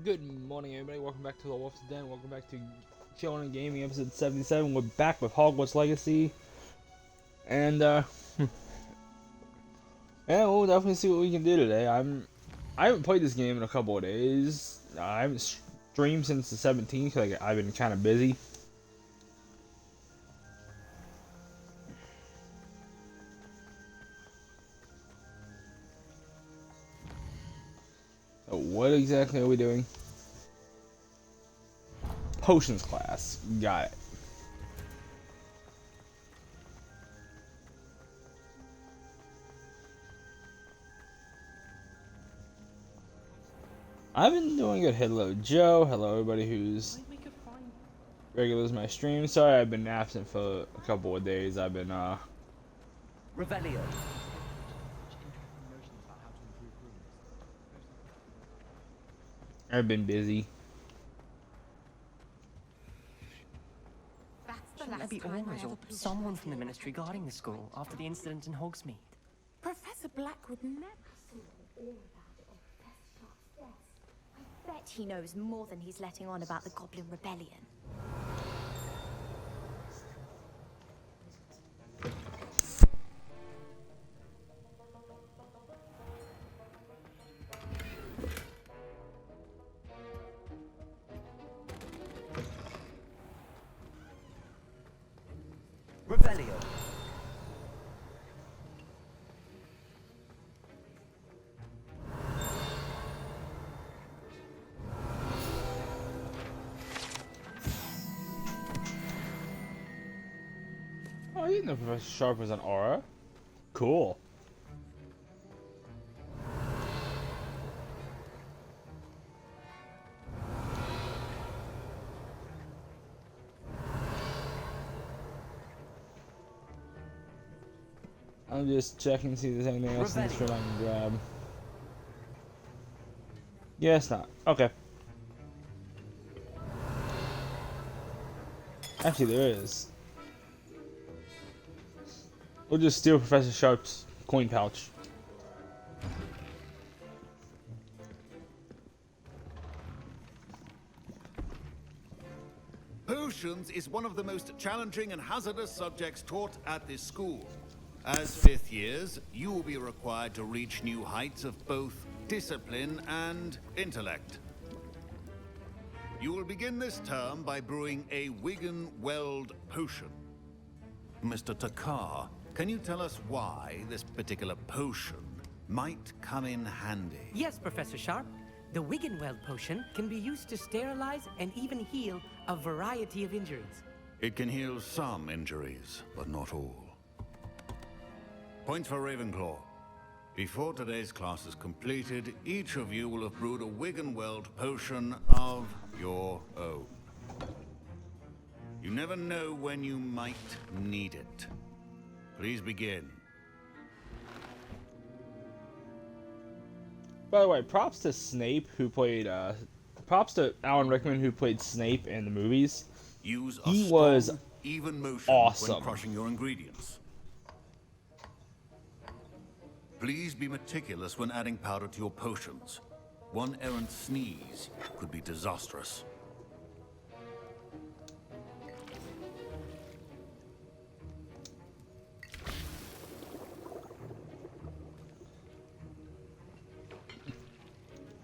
Good morning, everybody. Welcome back to the Wolf's Den. Welcome back to Chilling and Gaming, episode 77. We're back with Hogwarts Legacy, and yeah, we'll definitely see what we can do today. I haven't played this game in a couple of days. I haven't streamed since the 17th because I've been kind of busy. So what exactly are we doing? Potions class. Got it. I've been doing good. Hello, Joe. Hello, everybody who's regulars in my stream. Sorry, I've been absent for a couple of days. I've been Revelio. I've been busy. Shouldn't there be orders or someone from the ministry guarding the school after the incident in Hogsmeade? Professor Black would never all about it on Professor Sharp's desk. I bet he knows more than he's letting on about the Goblin Rebellion. Revelio. Oh, I didn't know Professor Sharp was an aura. Cool. I'm just checking to see if there's anything else in this room I can grab. Yeah, it's not. Okay. Actually, there is. We'll just steal Professor Sharp's coin pouch. Potions is one of the most challenging and hazardous subjects taught at this school. As fifth years, you will be required to reach new heights of both discipline and intellect. You will begin this term by brewing a Wigan-Weld potion. Mr. Takar, can you tell us why this particular potion might come in handy? Yes, Professor Sharp. The Wiggenweld potion can be used to sterilize and even heal a variety of injuries. It can heal some injuries, but not all. Points for Ravenclaw. Before today's class is completed, each of you will have brewed a Wiggenweld potion of your own. You never know when you might need it. Please begin. By the way, props to Snape who played props to Alan Rickman who played Snape in the movies. Use a He strong, was even motion awesome. when crushing your ingredients. Please be meticulous when adding powder to your potions. One errant sneeze could be disastrous.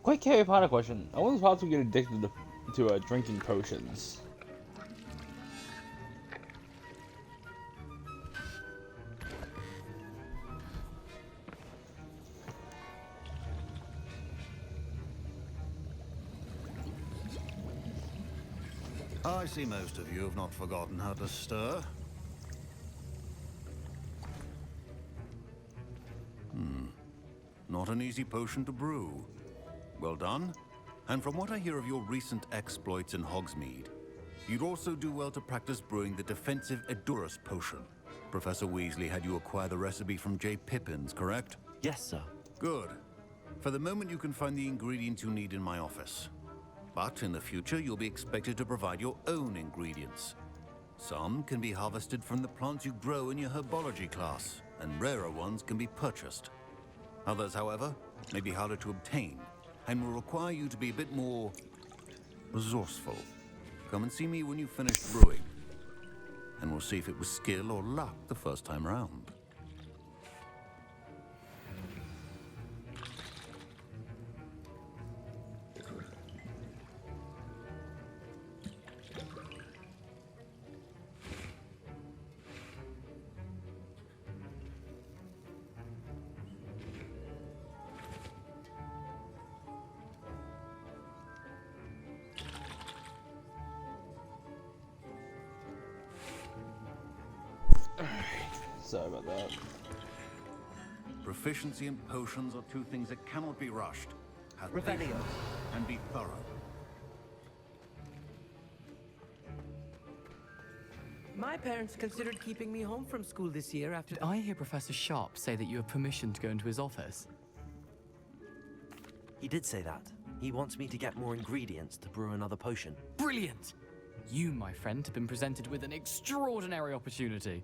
Quick Harry Potter question. I wonder if Potter would get addicted to drinking potions. I see most of you have not forgotten how to stir. Not an easy potion to brew. Well done. And from what I hear of your recent exploits in Hogsmeade, you'd also do well to practice brewing the defensive Edurus potion. Professor Weasley had you acquire the recipe from J. Pippins, correct? Yes, sir. Good. For the moment, you can find the ingredients you need in my office. But in the future, you'll be expected to provide your own ingredients. Some can be harvested from the plants you grow in your herbology class, and rarer ones can be purchased. Others, however, may be harder to obtain, and will require you to be a bit more resourceful. Come and see me when you've finished brewing, and we'll see if it was skill or luck the first time round. Sorry about that. Proficiency in potions are two things that cannot be rushed. Have Revelio. patience and be thorough. My parents considered keeping me home from school this year after... Did I hear Professor Sharp say that you have permission to go into his office? He did say that. He wants me to get more ingredients to brew another potion. Brilliant! You, my friend, have been presented with an extraordinary opportunity.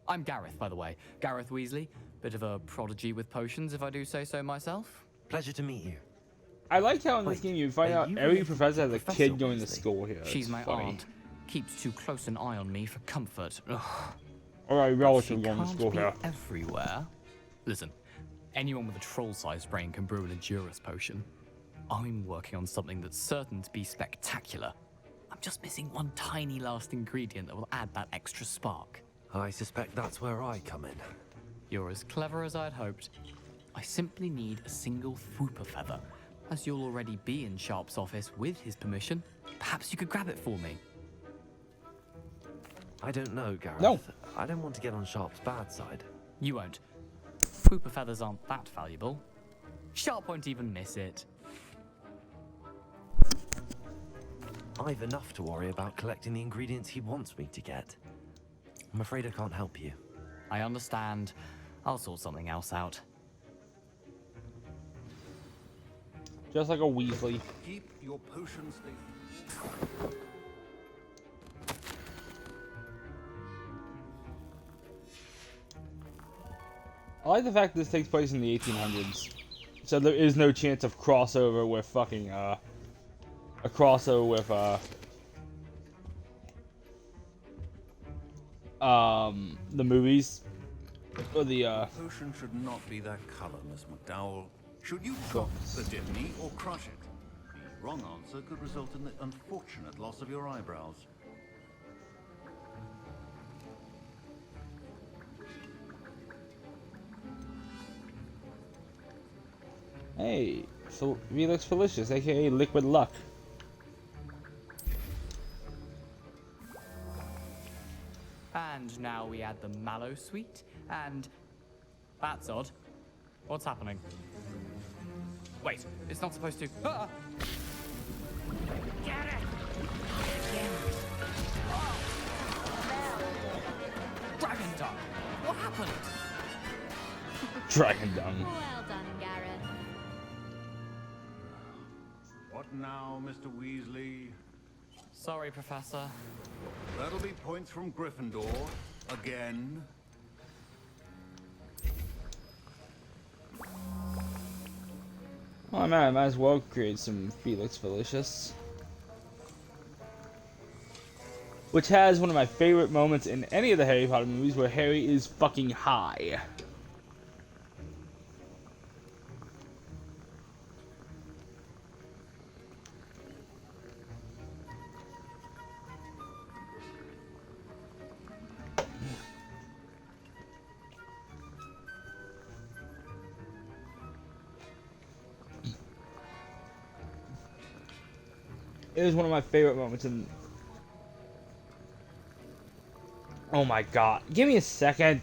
I'm Gareth, by the way. Gareth Weasley. Bit of a prodigy with potions, if I do say so myself. Pleasure to meet you. I like how in this Wait, game you find are out you every related to professor has a Professor kid going to Weasley? school here. She's It's my funny. aunt. Keeps too close an eye on me for comfort. Ugh. Or a She relative going to can't school be here. everywhere. Listen, anyone with a troll-sized brain can brew an Endurus potion. I'm working on something that's certain to be spectacular. I'm just missing one tiny last ingredient that will add that extra spark. I suspect that's where I come in. You're as clever as I'd hoped. I simply need a single Fwooper feather. As you'll already be in Sharp's office with his permission, perhaps you could grab it for me. I don't know, Gareth. No. I don't want to get on Sharp's bad side. You won't. Fwooper feathers aren't that valuable. Sharp won't even miss it. I've enough to worry about collecting the ingredients he wants me to get. I'm afraid I can't help you. I understand. I'll sort something else out. Just like a Weasley. Keep your potion safe. I like the fact that this takes place in the 1800s. So there is no chance of crossover with fucking, a crossover with, the movies. Or the, Potion should not be that color, Miss McDowell. Should you chop the dipney or crush it? The wrong answer could result in the unfortunate loss of your eyebrows. hey, Felix Felicious, aka Liquid Luck. And now we add the mallow sweet, and... That's odd. What's happening? Wait, it's not supposed to... Ah! Get it! Dragon Dung! What happened? Dragon Dung. Well done, Gareth. What now, Mr. Weasley? Sorry, Professor. That'll be points from Gryffindor. Again. Oh man, I might as well create some Felix Felicious. Which has one of my favorite moments in any of the Harry Potter movies where Harry is fucking high. It is one of my favorite moments in... Oh my god. Give me a second.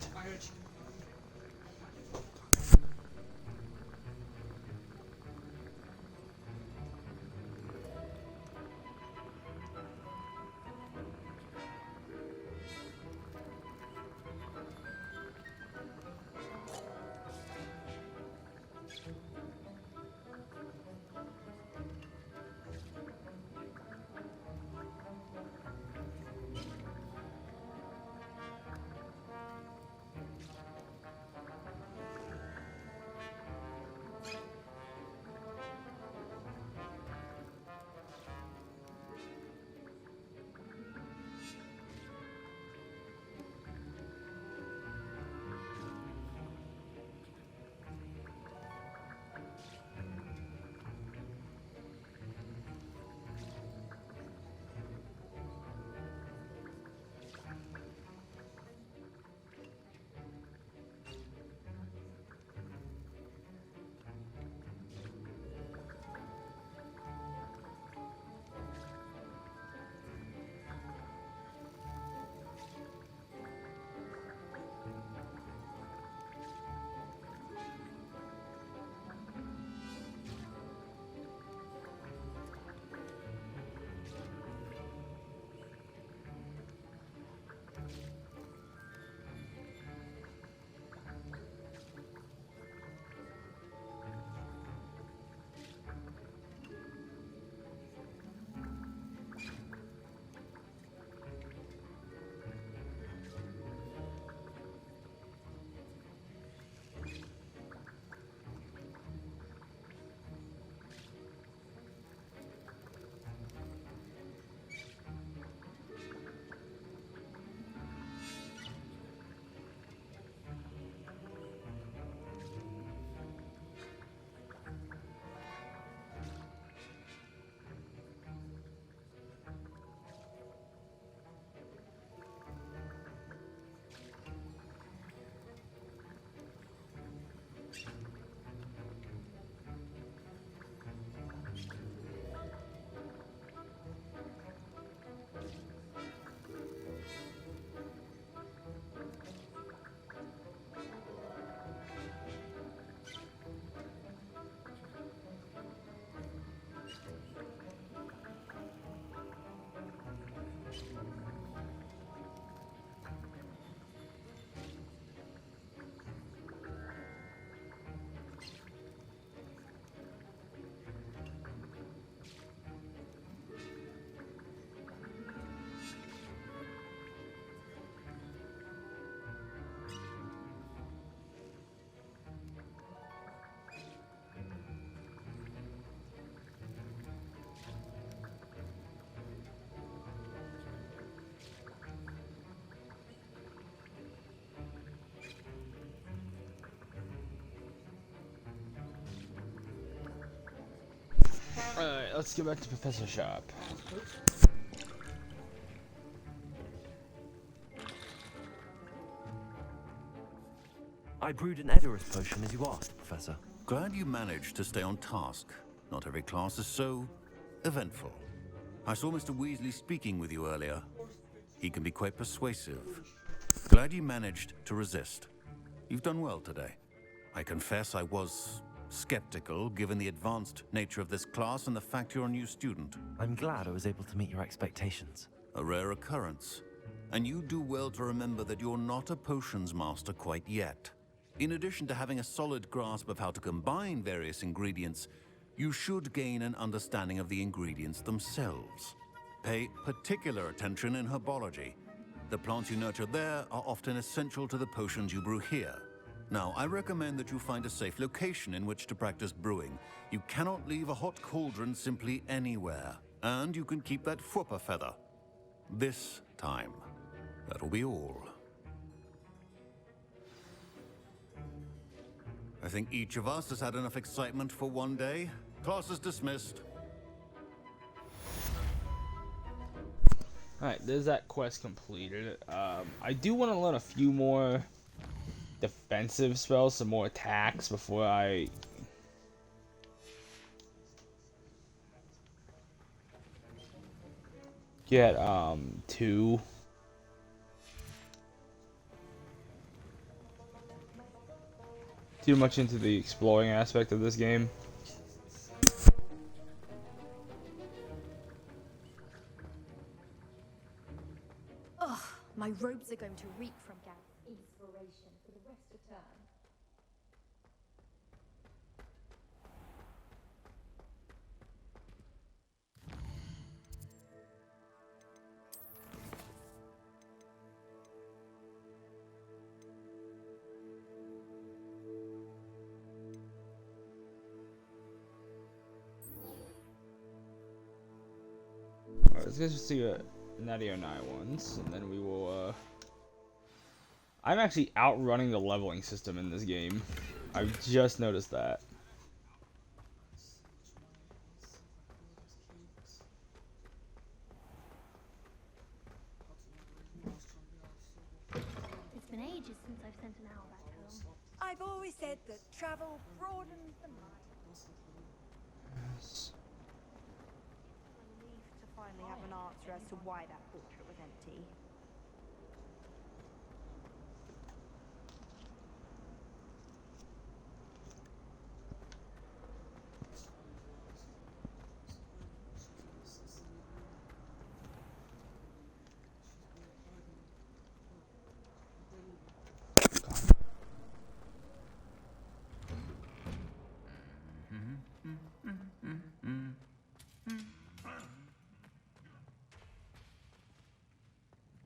Alright, let's get back to Professor Shop. I brewed an Edorus potion as you asked, Professor. Glad you managed to stay on task. Not every class is so eventful. I saw Mr. Weasley speaking with you earlier. He can be quite persuasive. Glad you managed to resist. You've done well today. I confess I was skeptical, given the advanced nature of this class and the fact you're a new student. I'm glad I was able to meet your expectations. A rare occurrence. And you do well to remember that you're not a potions master quite yet. In addition to having a solid grasp of how to combine various ingredients, you should gain an understanding of the ingredients themselves. Pay particular attention in herbology. The plants you nurture there are often essential to the potions you brew here. Now, I recommend that you find a safe location in which to practice brewing. You cannot leave a hot cauldron simply anywhere. And you can keep that Fwooper feather. This time. That'll be all. I think each of us has had enough excitement for one day. Class is dismissed. Alright, there's that quest completed. I do want to learn a few more defensive spells, some more attacks before I get too much into the exploring aspect of this game. Ugh, my robes are going to reek from Gareth's inspiration for the rest of term. Alright, let's just see what Natty 09 ones, and then we will, I'm actually outrunning the leveling system in this game. I've just noticed that. It's been ages since I've sent an owl back home. I've always said that travel broadens the mind. Yes. Relieved to finally have an answer as to why that portrait was empty.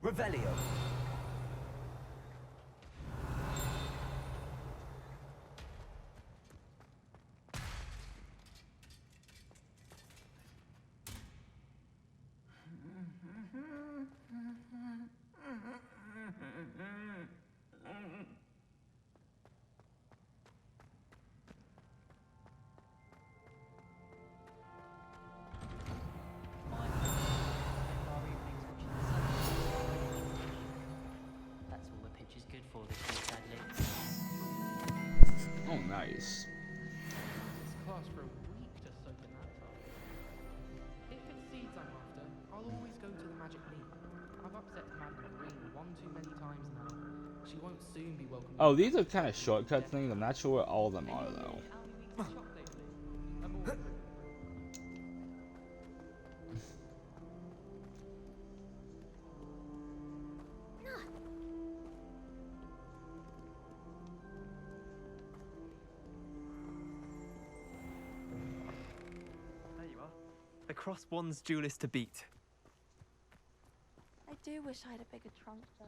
Revelio. That's all the pitch is good for this year, sadly. Oh, nice. This class for a week to soak in that tub. If it's seeds I'm after, I'll always go to the magic leap. I've upset Madam Green one too many times now. She won't soon be welcome. Oh, these are kind of shortcut things. I'm not sure what all of them are, though. There you are. The cross one's duelist to beat. I do wish I had a bigger trunk, though.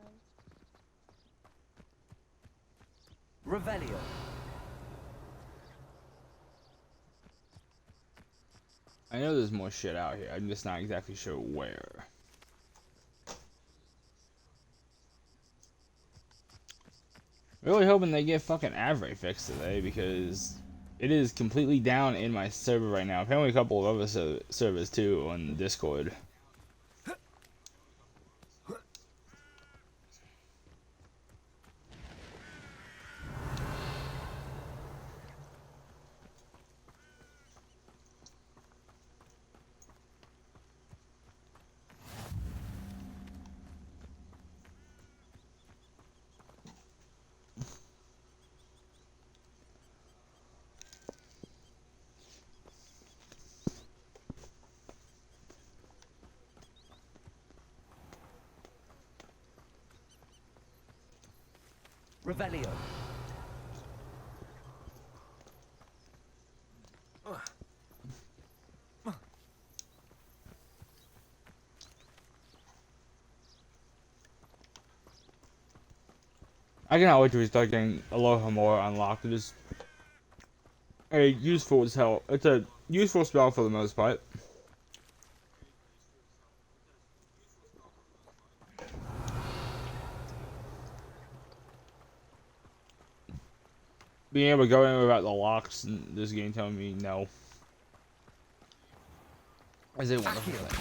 Revelio. I know there's more shit out here. I'm just not exactly sure where. Really hoping they get fucking Avery fixed today, because it is completely down in my server right now. Apparently a couple of other servers too on Discord. Revelio. I cannot wait to start getting a lot more unlocked. It is a useful as hell. It's a useful spell for the most part. Being able to go in without the locks in this game telling me no. Is a wonderful thing.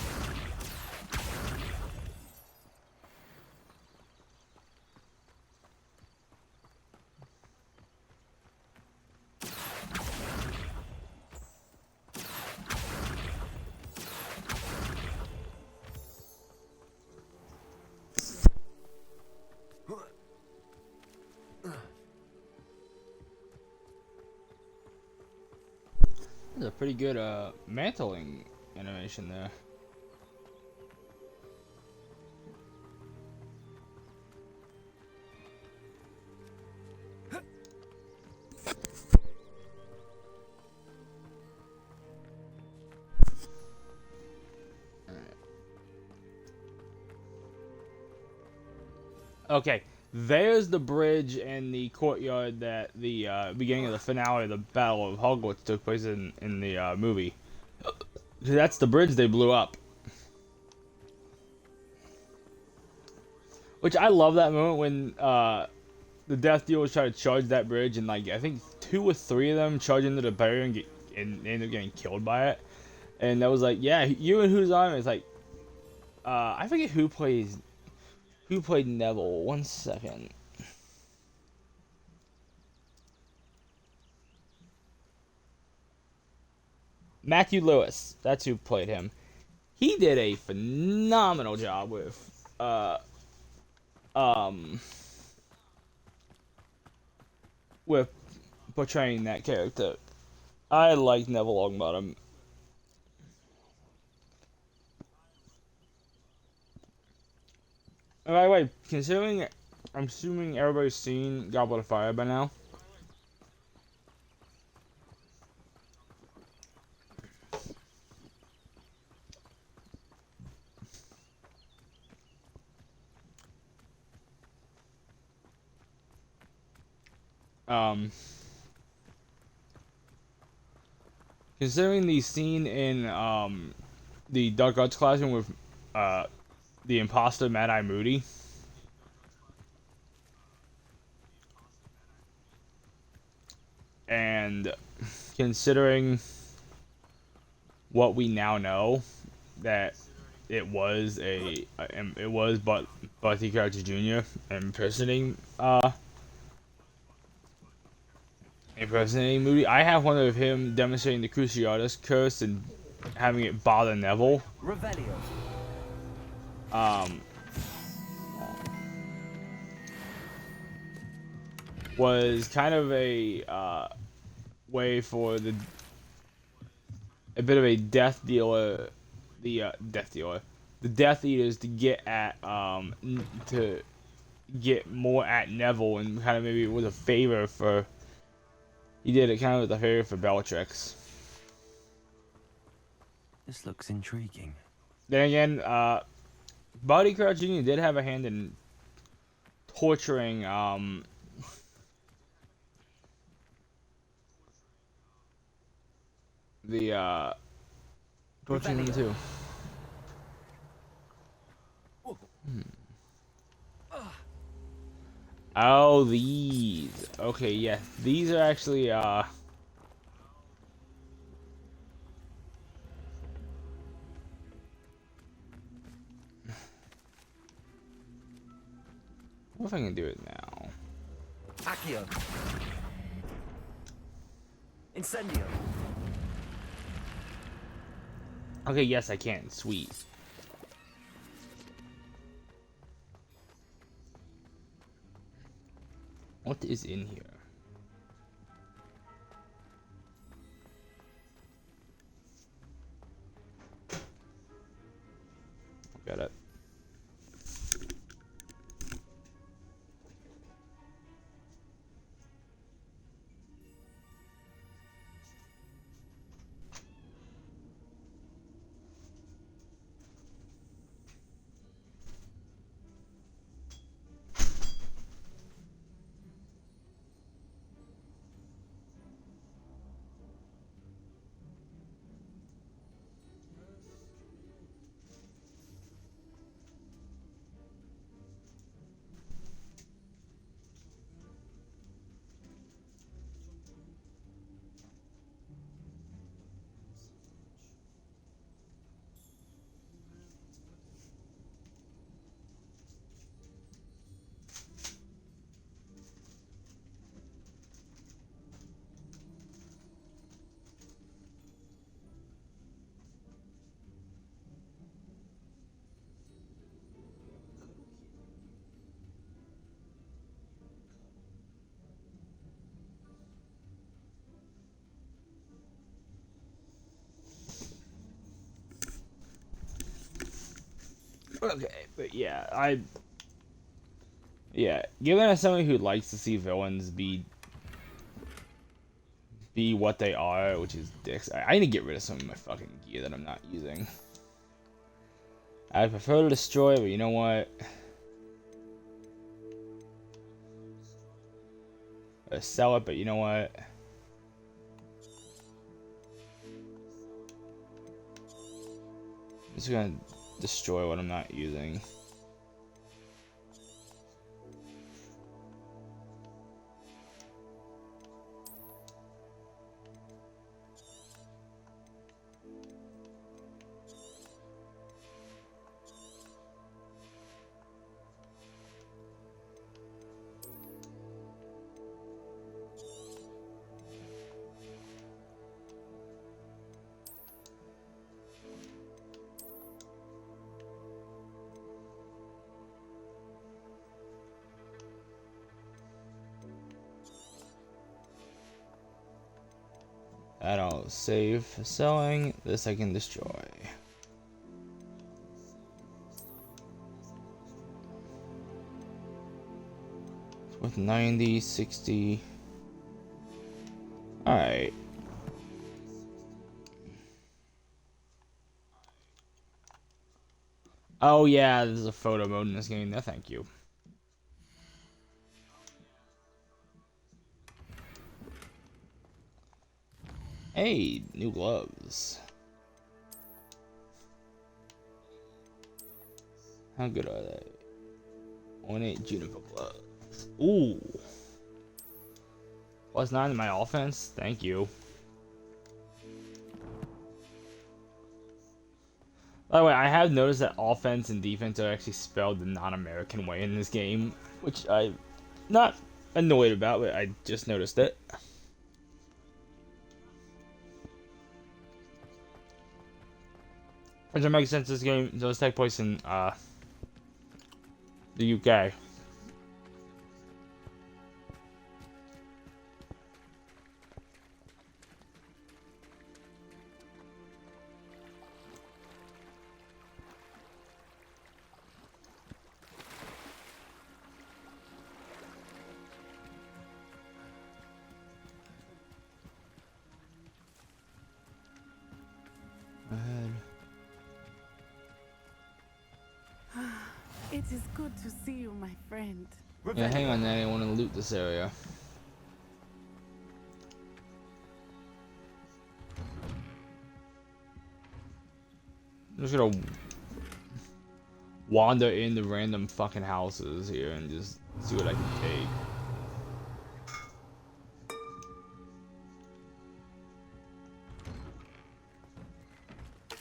There's a pretty good mantling animation there. Okay, there's the bridge and the courtyard that the beginning of the finale of the Battle of Hogwarts took place in the movie. That's the bridge they blew up. Which I love that moment when the Death Dealers try to charge that bridge, and like I think 2 or 3 of them charge into the barrier and end up getting killed by it. And that was like, yeah, you and who's on it? It's like, I forget who played Neville. 1 second. Matthew Lewis. That's who played him. He did a phenomenal job with with portraying that character. I like Neville Longbottom. And by the way, considering I'm assuming everybody's seen Goblet of Fire by now. Considering the scene in the Dark Arts classroom with the imposter Mad Eye Moody, and considering what we now know, that it was Barty Crouch Jr. impersonating Moody. I have one of him demonstrating the Cruciatus curse and having it bother Neville. Revelio. Was kind of a way for a bit of a Death Dealer, the Death Eaters to get at to get more at Neville, and kind of maybe it was a favor for. He did it kind of as a favor for Bellatrix. This looks intriguing. Then again, Barty Crouch Jr. did have a hand in torturing torturing them too. Oh, these. Okay, yeah. These are actually, What if I can do it now? Accio. Incendio. Okay, yes, I can. Sweet. What is in here? Got it. Okay, but yeah, given as somebody who likes to see villains be what they are, which is dicks, I need to get rid of some of my fucking gear that I'm not using. I prefer to destroy, but you know what? Sell it, but you know what? I'm just gonna destroy what I'm not using. That I'll save for selling. This I can destroy. With 90, 60. Alright. Oh yeah, there's a photo mode in this game. No, thank you. Hey, new gloves. How good are they? 1-8 Juniper gloves. Ooh. +9 in my offense? Thank you. By the way, I have noticed that offense and defense are actually spelled the non-American way in this game, which I'm not annoyed about, but I just noticed it. Which makes sense. This game does take place in the UK. It is good to see you, my friend. Yeah, hang on, I want to loot this area. I'm just gonna wander into random fucking houses here and just see what I can take.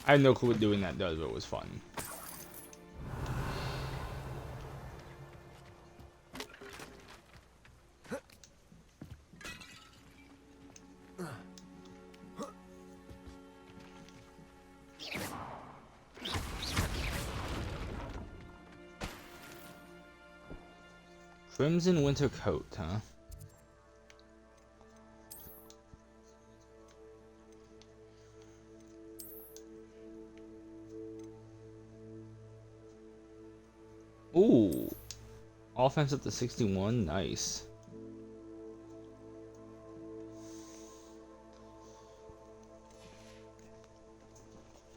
I have no clue what doing that does, but it was fun. Crimson winter coat, huh? Ooh. Offense up to 61. Nice.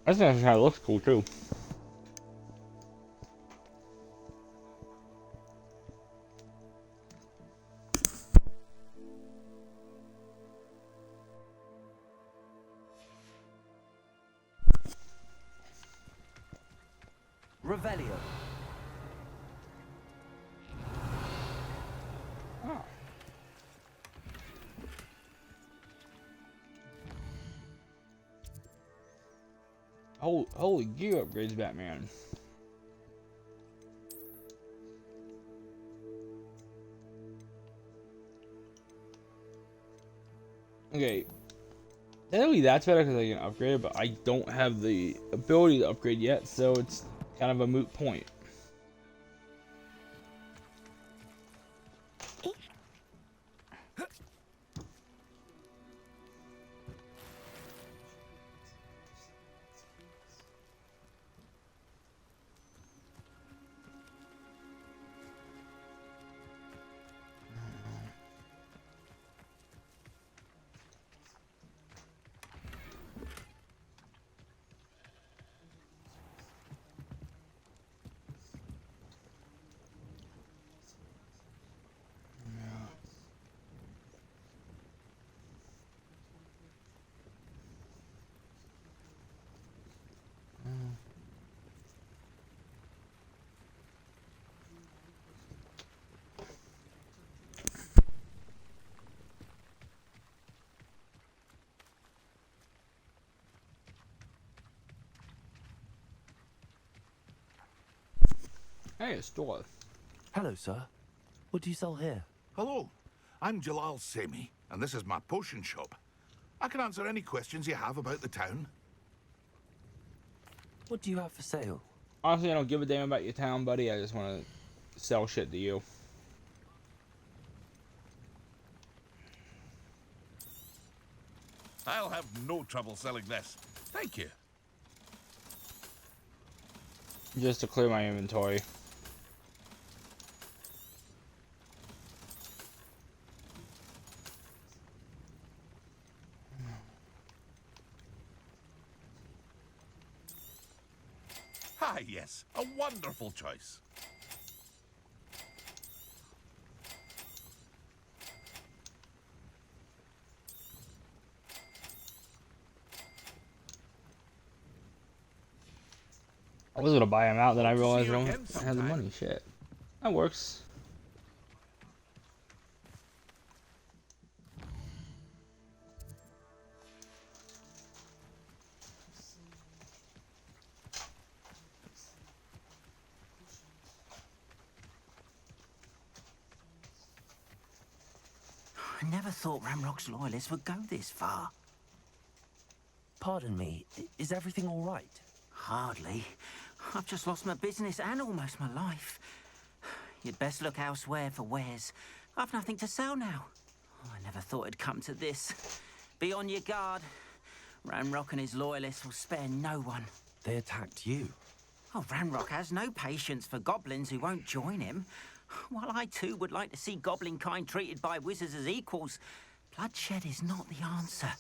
I think that looks cool too. Revelio. Holy gear upgrades, Batman. Okay. Technically that's better because I can upgrade it, but I don't have the ability to upgrade yet, so it's kind of a moot point. Hey, a store. Hello, sir. What do you sell here? Hello, I'm Jalal Semi, and this is my potion shop. I can answer any questions you have about the town. What do you have for sale? Honestly, I don't give a damn about your town, buddy. I just want to sell shit to you. I'll have no trouble selling this. Thank you. Just to clear my inventory. Ah, yes, a wonderful choice. I was gonna buy him out, then I Hope to see realized I you don't again have the sometime. money. Shit. That works. I never thought Ramrock's loyalists would go this far. Pardon me, is everything all right? Hardly. I've just lost my business and almost my life. You'd best look elsewhere for wares. I've nothing to sell now. Oh, I never thought it'd come to this. Be on your guard. Ramrock and his loyalists will spare no one. They attacked you. Oh, Ramrock has no patience for goblins who won't join him. While I too would like to see goblin kind treated by wizards as equals, bloodshed is not the answer.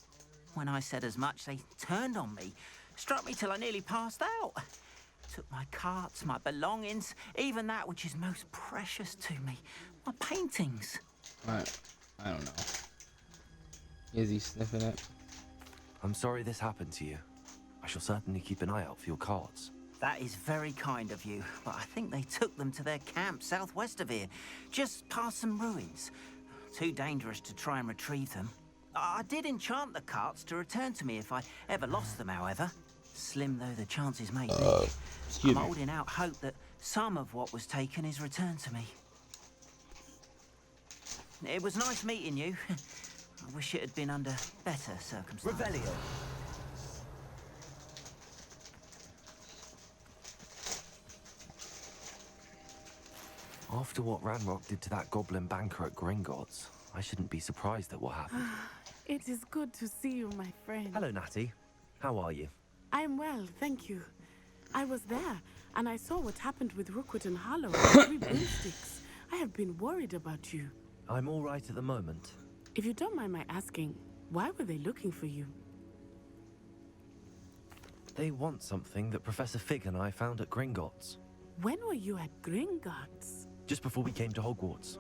When I said as much, they turned on me, struck me till I nearly passed out. Took my carts, my belongings, even that which is most precious to me, my paintings. I don't know. Is he sniffing it? I'm sorry this happened to you. I shall certainly keep an eye out for your carts. That is very kind of you, but I think they took them to their camp southwest of here, just past some ruins. Too dangerous to try and retrieve them. I did enchant the carts to return to me if I ever lost them, however. Slim though the chances may be. I'm holding out hope that some of what was taken is returned to me. It was nice meeting you. I wish it had been under better circumstances. Revelio. After what Ranrock did to that goblin banker at Gringotts, I shouldn't be surprised at what happened. It is good to see you, my friend. Hello, Natty. How are you? I'm well, thank you. I was there, and I saw what happened with Rookwood and Harlow and the 3 broomsticks. I have been worried about you. I'm all right at the moment. If you don't mind my asking, why were they looking for you? They want something that Professor Fig and I found at Gringotts. When were you at Gringotts? Just before we came to Hogwarts.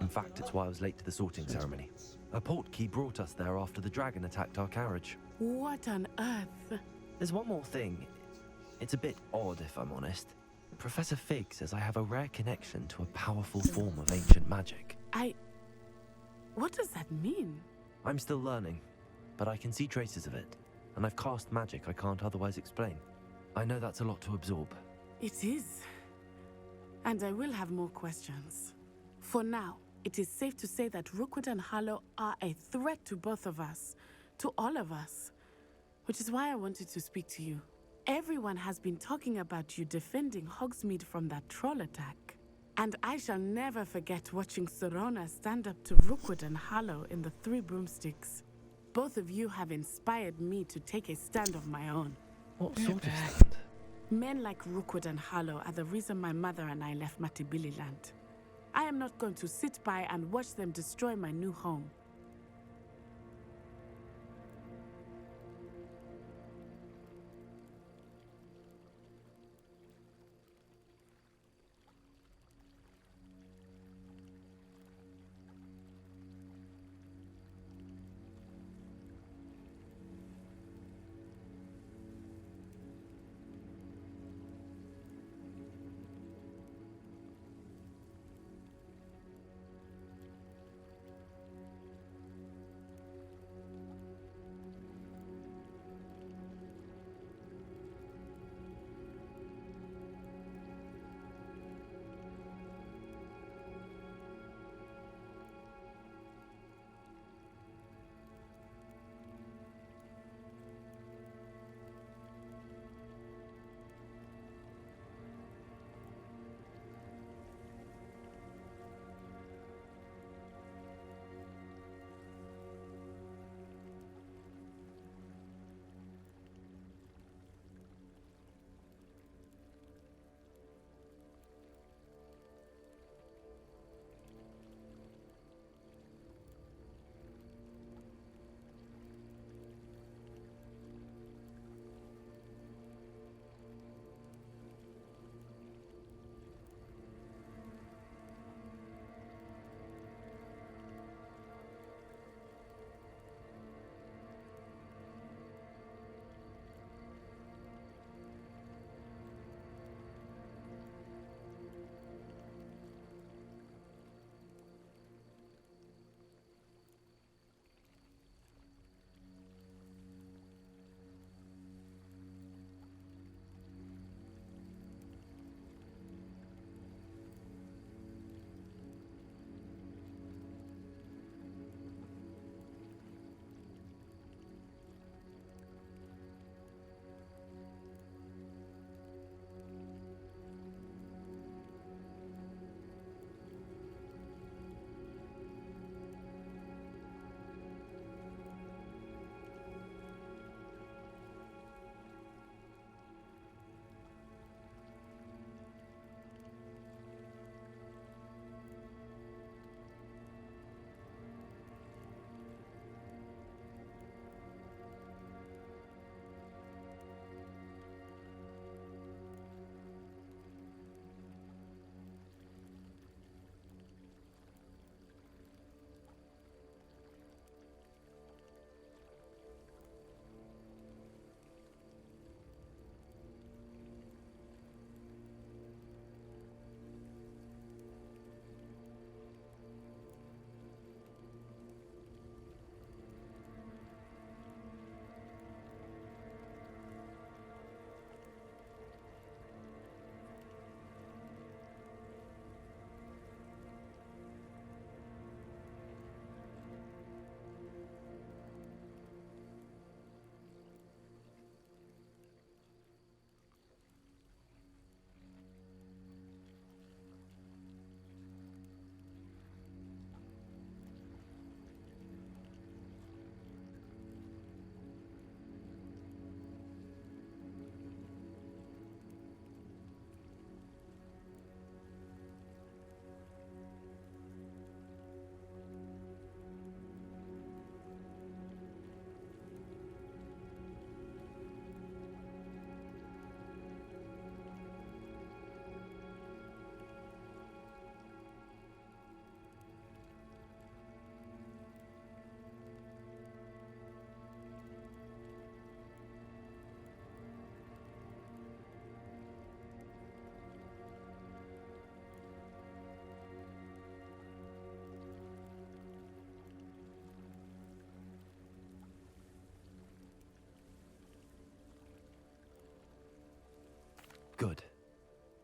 In fact, it's why I was late to the sorting ceremony. A portkey brought us there after the dragon attacked our carriage. What on earth? There's one more thing. It's a bit odd, if I'm honest. Professor Fig says I have a rare connection to a powerful form of ancient magic. What does that mean? I'm still learning, but I can see traces of it, and I've cast magic I can't otherwise explain. I know that's a lot to absorb. It is. And I will have more questions. For now, it is safe to say that Rookwood and Harlow are a threat to both of us, to all of us. Which is why I wanted to speak to you. Everyone has been talking about you defending Hogsmeade from that troll attack. And I shall never forget watching Sorona stand up to Rookwood and Harlow in the 3 broomsticks. Both of you have inspired me to take a stand of my own. What sort of stand? Men like Rookwood and Harlow are the reason my mother and I left Matibili land. I am not going to sit by and watch them destroy my new home.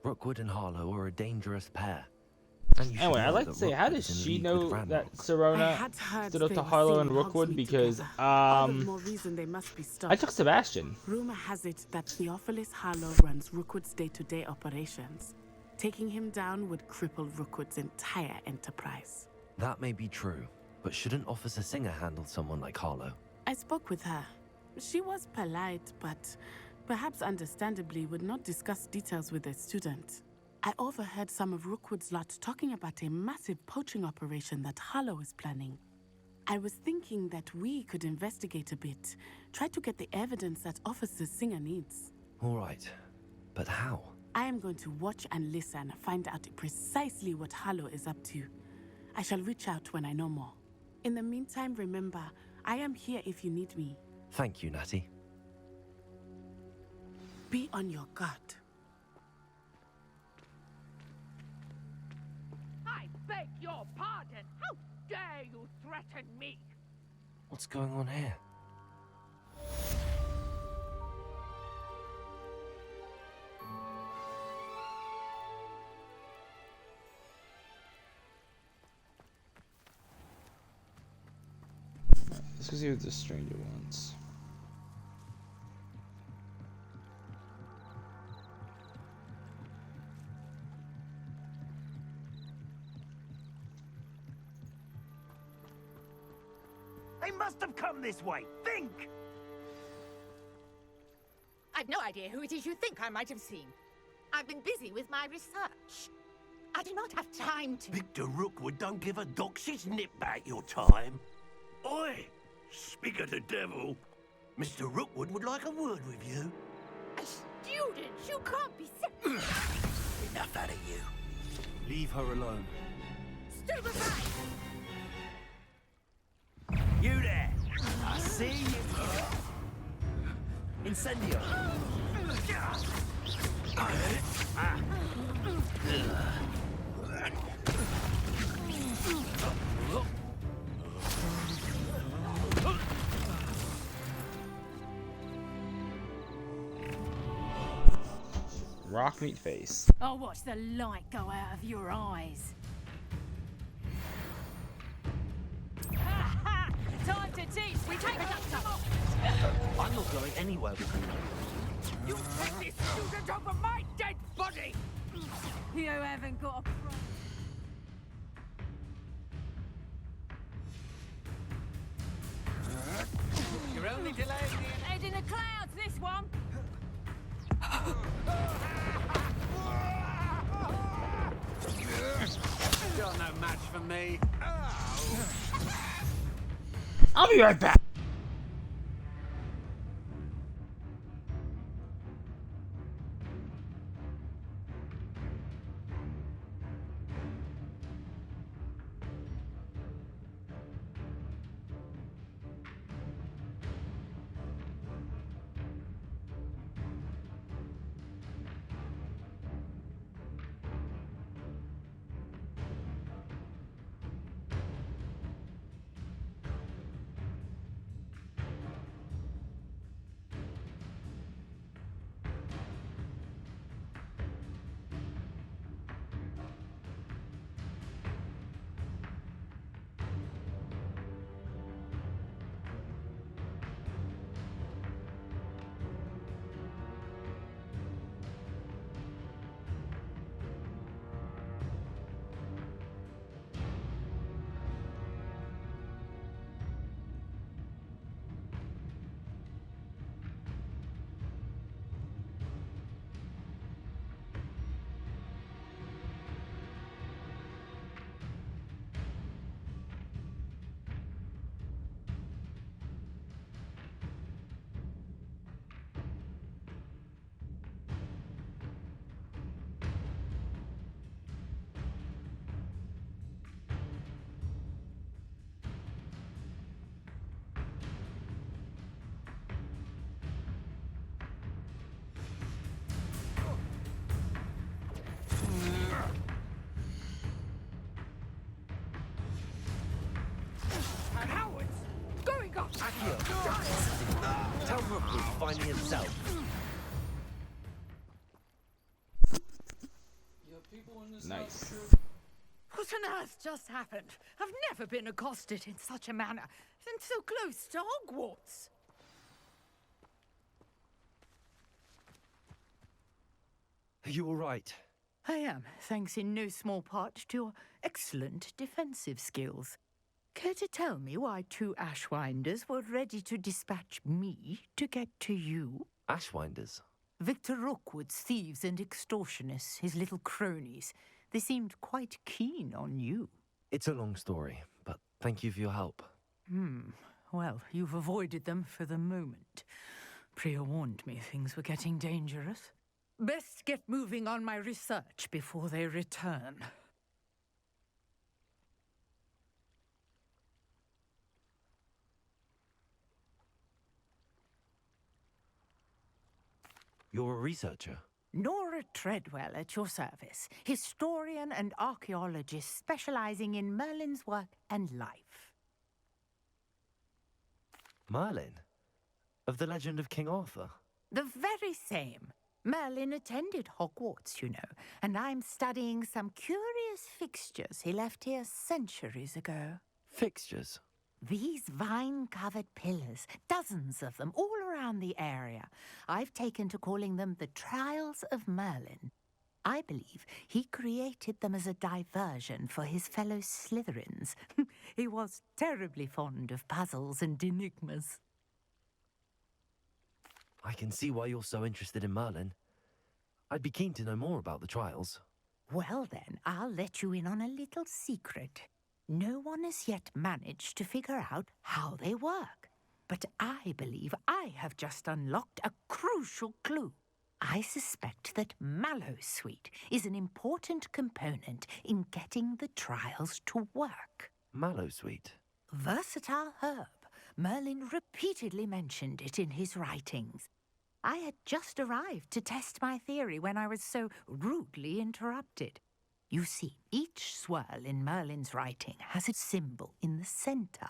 Rookwood and Harlow are a dangerous pair. And you should Anyway, I'd know like that to say, how Rookwood does is in she league know with that Ranrock. I Serona had heard stood up they to were Harlow seen and in Rookwood? Hogsmeade Because, together. All the more reason they must be stopped. I took Sebastian. Rumor has it that Theophilus Harlow runs Rookwood's day-to-day operations. Taking him down would cripple Rookwood's entire enterprise. That may be true, but shouldn't Officer Singer handle someone like Harlow? I spoke with her. She was polite, but perhaps understandably would not discuss details with a student. I overheard some of Rookwood's lot talking about a massive poaching operation that Harlow is planning. I was thinking that we could investigate a bit, try to get the evidence that Officer Singer needs. All right, but how? I am going to watch and listen, find out precisely what Harlow is up to. I shall reach out when I know more. In the meantime, remember, I am here if you need me. Thank you, Natty. Be on your guard. I beg your pardon. How dare you threaten me? What's going on here? Let's go see what the stranger wants. They must have come this way. Think! I've no idea who it is you think I might have seen. I've been busy with my research. I do not have time to... Victor Rookwood don't give a doxy's nip back your time. Oi! Speak of the devil. Mr. Rookwood would like a word with you. A student? You can't be... Enough out of you. Leave her alone. Stupefy! You there! I see you. Incendio. Rock meat face. I'll watch the light go out of your eyes. Time to teach. We take it up. I'm not going anywhere with you. You put this student over my dead body! You haven't got a pro. You're only delaying the... Head in the clouds, this one. You're no match for me. I'll be right back. Tell Rookwood to find me himself. on earth just happened? I've never been accosted in such a manner, and so close to Hogwarts. Are you all right? I am, thanks in no small part to your excellent defensive skills. Care to tell me why 2 Ashwinders were ready to dispatch me to get to you? Ashwinders? Victor Rookwood's thieves and extortionists, his little cronies. They seemed quite keen on you. It's a long story, but thank you for your help. Well, you've avoided them for the moment. Priya warned me things were getting dangerous. Best get moving on my research before they return. You're a researcher? Nora Treadwell at your service, historian and archaeologist specializing in Merlin's work and life. Merlin? Of the legend of King Arthur? The very same. Merlin attended Hogwarts, you know, and I'm studying some curious fixtures he left here centuries ago. Fixtures? These vine-covered pillars, dozens of them, all around the area. I've taken to calling them the Trials of Merlin. I believe he created them as a diversion for his fellow Slytherins. He was terribly fond of puzzles and enigmas. I can see why you're so interested in Merlin. I'd be keen to know more about the trials. Well then, I'll let you in on a little secret. No one has yet managed to figure out how they work. But I believe I have just unlocked a crucial clue. I suspect that Mallowsweet is an important component in getting the trials to work. Mallowsweet? Versatile herb. Merlin repeatedly mentioned it in his writings. I had just arrived to test my theory when I was so rudely interrupted. You see, each swirl in Merlin's writing has a symbol in the center.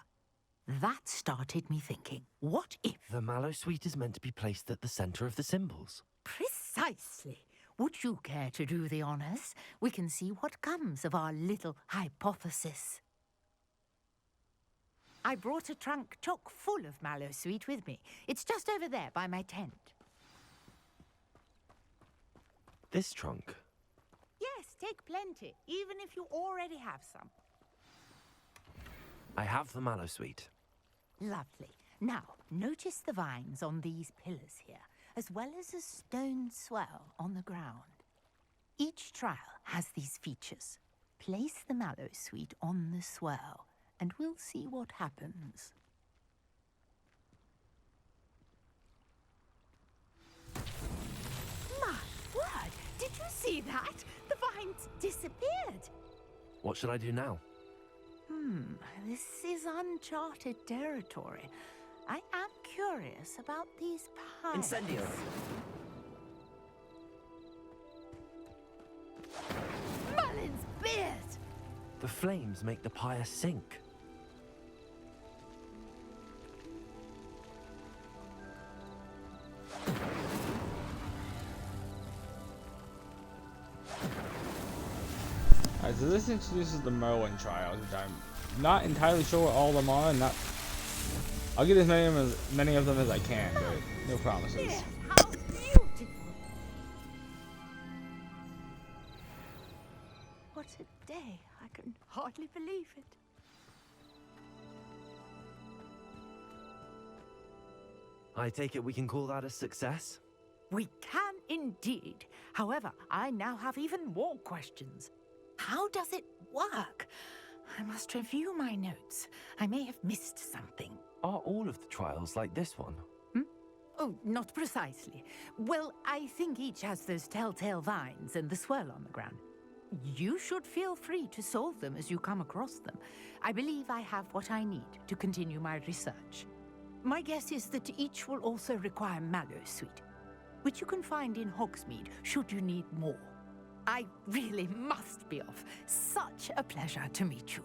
That started me thinking, what if... The Mallowsweet is meant to be placed at the center of the symbols. Precisely. Would you care to do the honors? We can see what comes of our little hypothesis. I brought a trunk chock full of Mallowsweet with me. It's just over there by my tent. This trunk? Yes, take plenty, even if you already have some. I have the Mallowsweet. Lovely. Now, notice the vines on these pillars here, as well as a stone swell on the ground. Each trial has these features. Place the Mallowsweet on the swirl, and we'll see what happens. My word! Did you see that? The vines disappeared. What should I do now? This is uncharted territory. I am curious about these piles. Incendio! Merlin's beard! The flames make the pyre sink. Alright, so this introduces the Merlin trials, which I'm not entirely sure what all of them are, and not... I'll get as many of them as I can, but no promises. Yes, how beautiful! What a day! I can hardly believe it. I take it we can call that a success? We can indeed. However, I now have even more questions. How does it work? I must review my notes. I may have missed something. Are all of the trials like this one? Oh, not precisely. Well, I think each has those telltale vines and the swirl on the ground. You should feel free to solve them as you come across them. I believe I have what I need to continue my research. My guess is that each will also require Mallowsweet, which you can find in Hogsmeade should you need more. I really must be off. Such a pleasure to meet you.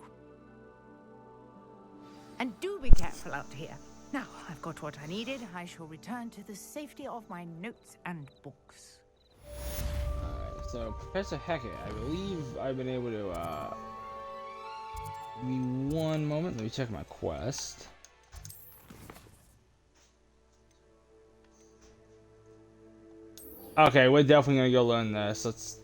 And do be careful out here. Now, I've got what I needed. I shall return to the safety of my notes and books. Alright, so Professor Hackett, I believe I've been able to Give me one moment. Let me check my quest. Okay, we're definitely gonna go learn this. Let's.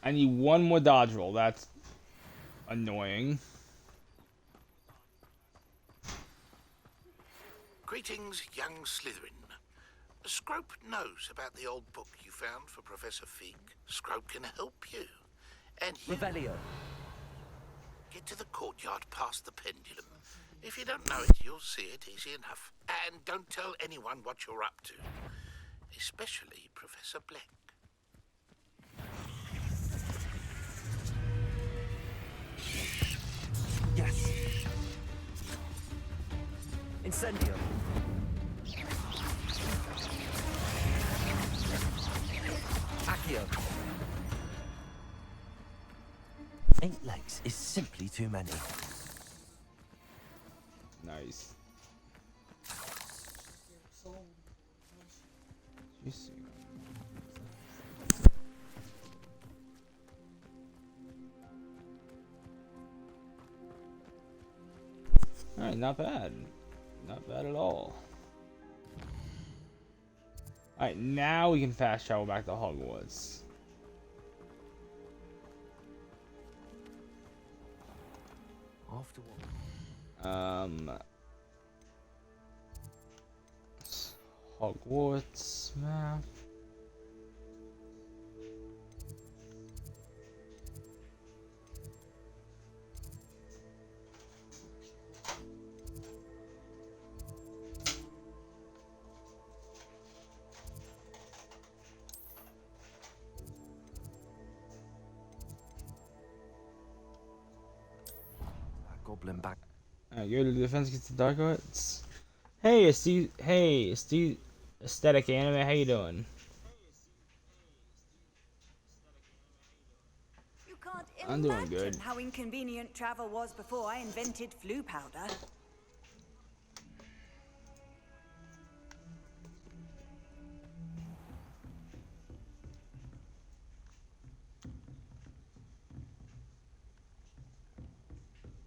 I need one more dodge roll. That's annoying. Greetings, young Slytherin. Scrope knows about the old book you found for Professor Fig. Scrope can help you. And you... Revelio. Get to the courtyard past the pendulum. If you don't know it, you'll see it easy enough. And don't tell anyone what you're up to. Especially Professor Black. Yes. Incendio. Accio. 8 legs is simply too many. Nice. Alright, not bad. Not bad at all. Alright, now we can fast travel back to Hogwarts. After what? Hogwarts map. Goblin back. Go to the defense against the dark arts. Hey, Steve, aesthetic anime. How you doing? You can't I'm doing imagine good. how inconvenient travel was before I invented flu powder.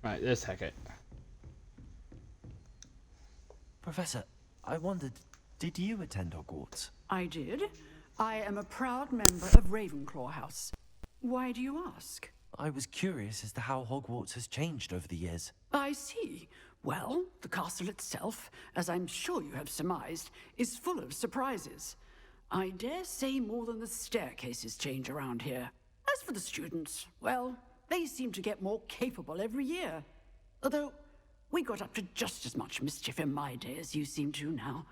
Right, let's hack it. Professor, I wondered, did you attend Hogwarts? I did. I am a proud member of Ravenclaw House. Why do you ask? I was curious as to how Hogwarts has changed over the years. I see. Well, the castle itself, as I'm sure you have surmised, is full of surprises. I dare say more than the staircases change around here. As for the students, well, they seem to get more capable every year. Although, we got up to just as much mischief in my day as you seem to now.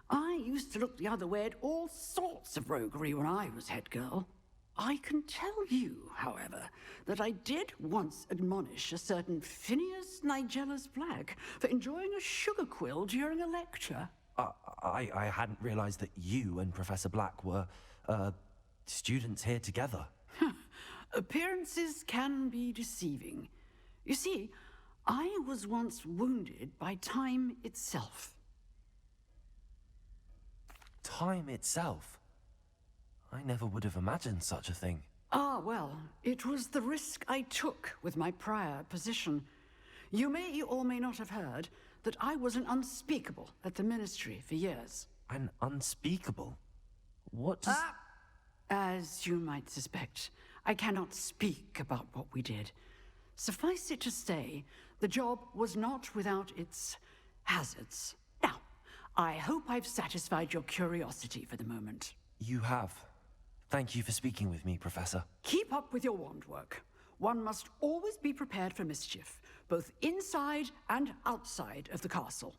I used to look the other way at all sorts of roguery when I was head girl. I can tell you, however, that I did once admonish a certain Phineas Nigellus Black for enjoying a sugar quill during a lecture. I hadn't realized that you and Professor Black were, students here together. Appearances can be deceiving. You see, I was once wounded by time itself. Time itself? I never would have imagined such a thing. Ah, well, it was the risk I took with my prior position. You may or may not have heard that I was an unspeakable at the Ministry for years. An unspeakable? What does... As you might suspect, I cannot speak about what we did. Suffice it to say, the job was not without its hazards. Now, I hope I've satisfied your curiosity for the moment. You have. Thank you for speaking with me, Professor. Keep up with your wand work. One must always be prepared for mischief, both inside and outside of the castle.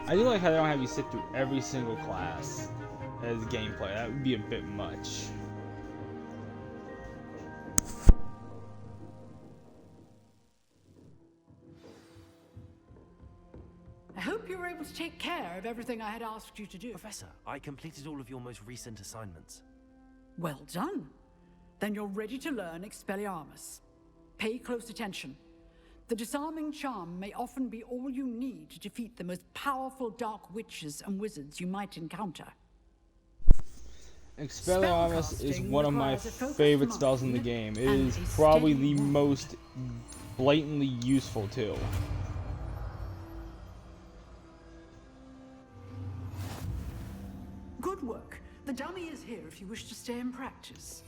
I do like how they don't have you sit through every single class as gameplay. That would be a bit much. I hope you were able to take care of everything I had asked you to do. Professor, I completed all of your most recent assignments. Well done. Then you're ready to learn Expelliarmus. Pay close attention. The disarming charm may often be all you need to defeat the most powerful dark witches and wizards you might encounter. Expelliarmus is one of my favorite spells in the game. It is probably the most blatantly useful too. Good work. The dummy is here if you wish to stay and practice.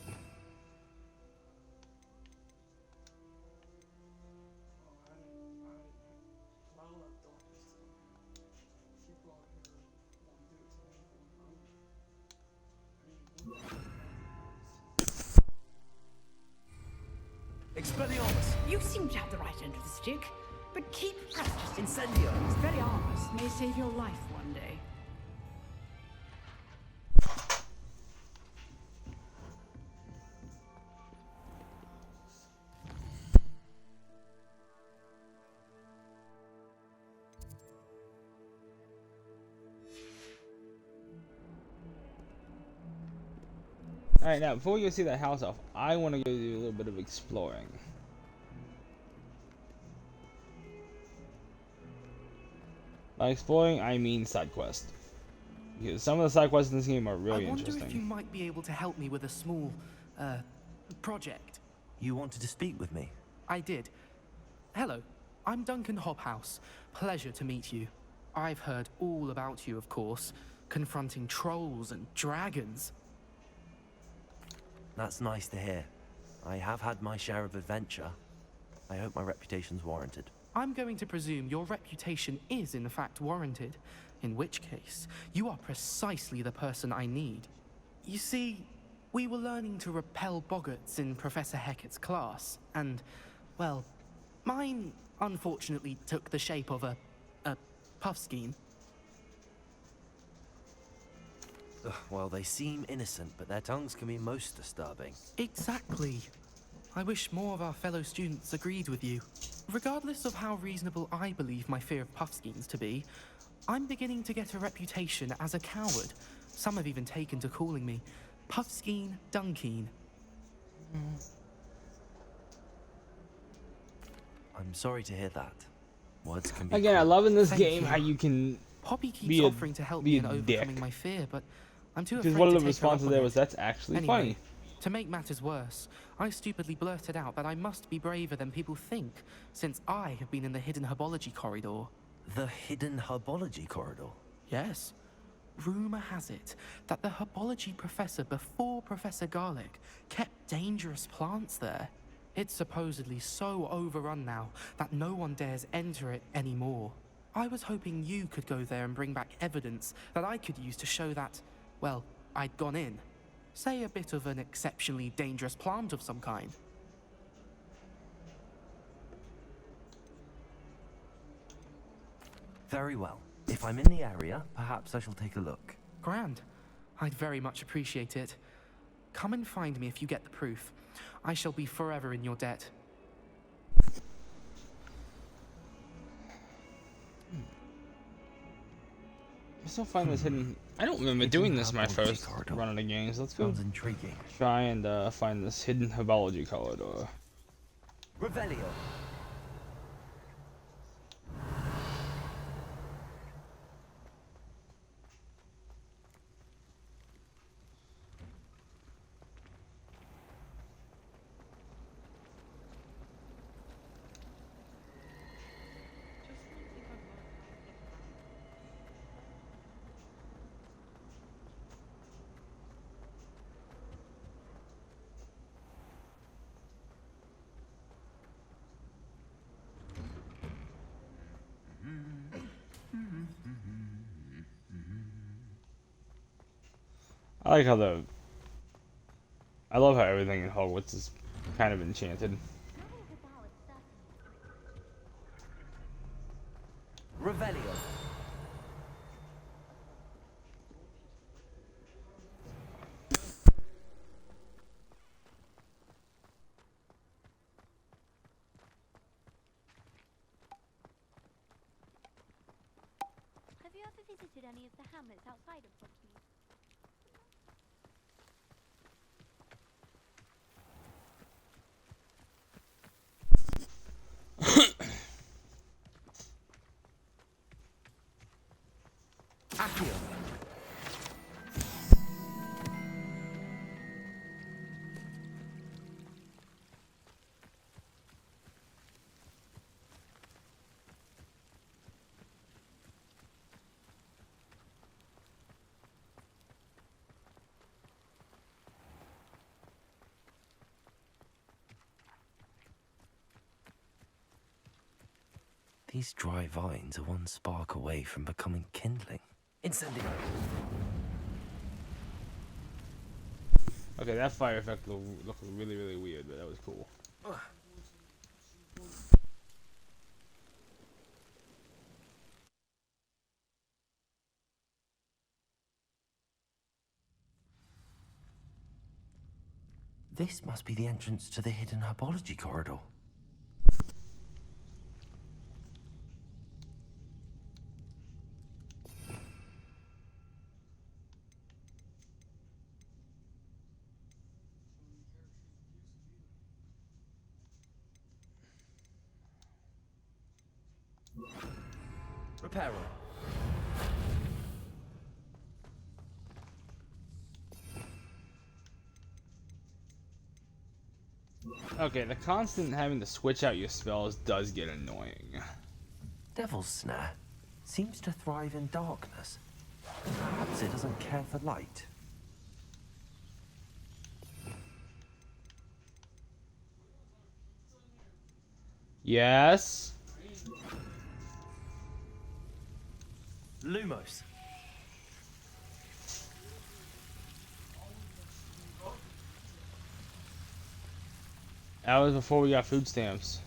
Expelliarmus! You seem to have the right end of the stick, but keep practicing. Incendio! Expelliarmus may save your life one day. Alright, now before we go see that house off, I want to go do a little bit of exploring. By exploring, I mean side quest. Because some of the side quests in this game are really interesting. I wonder if you might be able to help me with a small, project. You wanted to speak with me? I did. Hello, I'm Duncan Hobhouse. Pleasure to meet you. I've heard all about you, of course, confronting trolls and dragons. That's nice to hear. I have had my share of adventure. I hope my reputation's warranted. I'm going to presume your reputation is in fact warranted, in which case, you are precisely the person I need. You see, we were learning to repel boggarts in Professor Hecat's class, and, well, mine unfortunately took the shape of a puffskein. Well, they seem innocent, but their tongues can be most disturbing. Exactly. I wish more of our fellow students agreed with you. Regardless of how reasonable I believe my fear of puffskeins to be, I'm beginning to get a reputation as a coward. Some have even taken to calling me Puffskeen Dunkeen. I'm sorry to hear that. Words can be Again, I love in this Thank game you. how you can Poppy keeps be offering to help me in overcoming dick. my fear, but I'm too Because afraid one of to the take her up responses on there it. was, "That's actually Anyway, funny." To make matters worse, I stupidly blurted out that I must be braver than people think, since I have been in the hidden herbology corridor. The hidden herbology corridor? Yes. Rumor has it that the herbology professor before Professor Garlic kept dangerous plants there. It's supposedly so overrun now that no one dares enter it anymore. I was hoping you could go there and bring back evidence that I could use to show that, well, I'd gone in. Say a bit of an exceptionally dangerous plant of some kind. Very well. If I'm in the area, perhaps I shall take a look. Grand. I'd very much appreciate it. Come and find me if you get the proof. I shall be forever in your debt. I still find this hidden. I don't remember doing this my first run of the games. Let's go. Sounds intriguing. Try and find this hidden herbology corridor. Revelio. I like how I love how everything in Hogwarts is kind of enchanted. Revelio. looted any of the hamlets outside of Hogsmeade. Accio. These dry vines are one spark away from becoming kindling. Incendio. Okay, that fire effect looked really, really weird, but that was cool. This must be the entrance to the hidden herbology corridor. Reparo. Okay, the constant having to switch out your spells does get annoying. Devil's Snare seems to thrive in darkness. Perhaps it doesn't care for light. Yes? Lumos. That was before we got food stamps.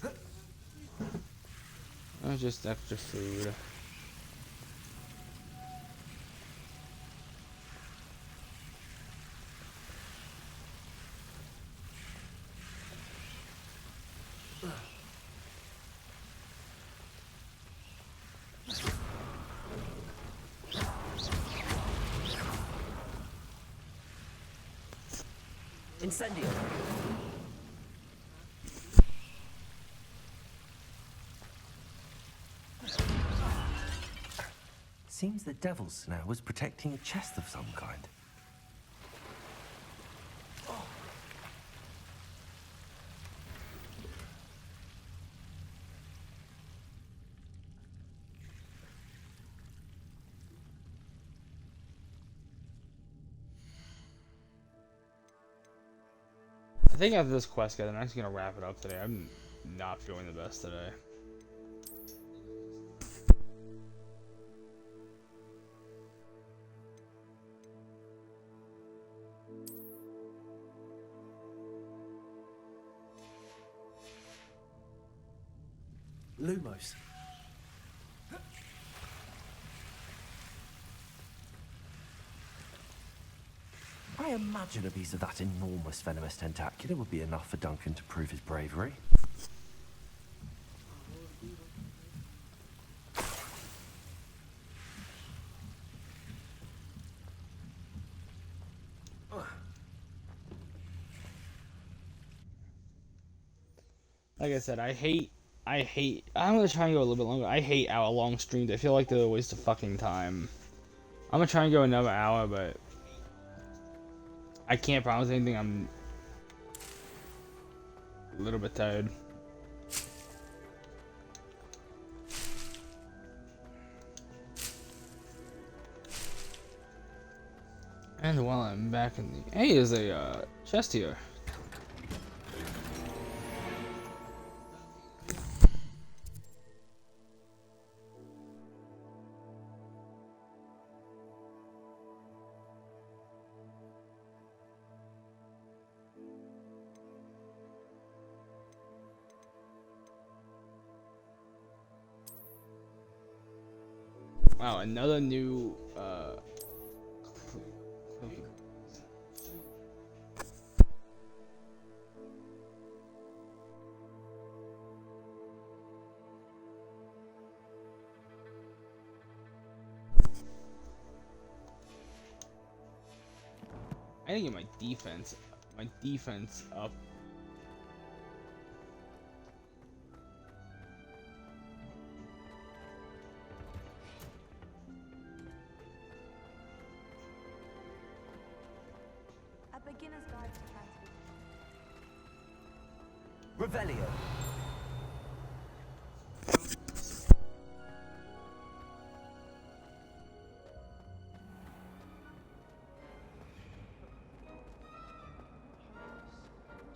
That was just extra food. Incendio. Seems the Devil's Snare was protecting a chest of some kind. I think after this quest, guys, I'm actually gonna wrap it up today. I'm not feeling the best today. Lumos. I imagine a piece of that enormous venomous tentacular would be enough for Duncan to prove his bravery. Like I said, I'm gonna try and go a little bit longer. I hate hour-long streams. I feel like they're a waste of fucking time. I'm gonna try and go another hour, but I can't promise anything. I'm a little bit tired. And while I'm back in the... Hey, there's a chest here. Wow, another new, I need to get my defense up. A beginner's guide to transfer. Revelio.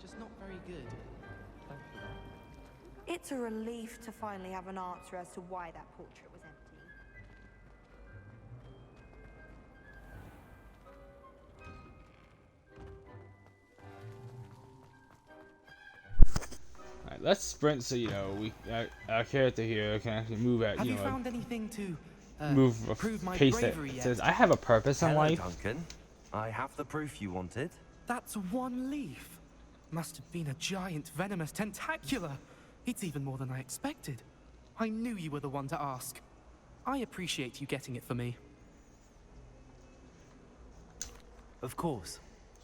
Just not very good. It's a relief to finally have an answer as to why that portrait was empty. Alright, let's sprint so our character here can actually move at Have you found anything to move prove my pace that bravery yet? says I have a purpose in Hello, life. Duncan. I have the proof you wanted. That's one leaf. Must have been a giant venomous tentacula. It's even more than I expected. I knew you were the one to ask. I appreciate you getting it for me. Of course.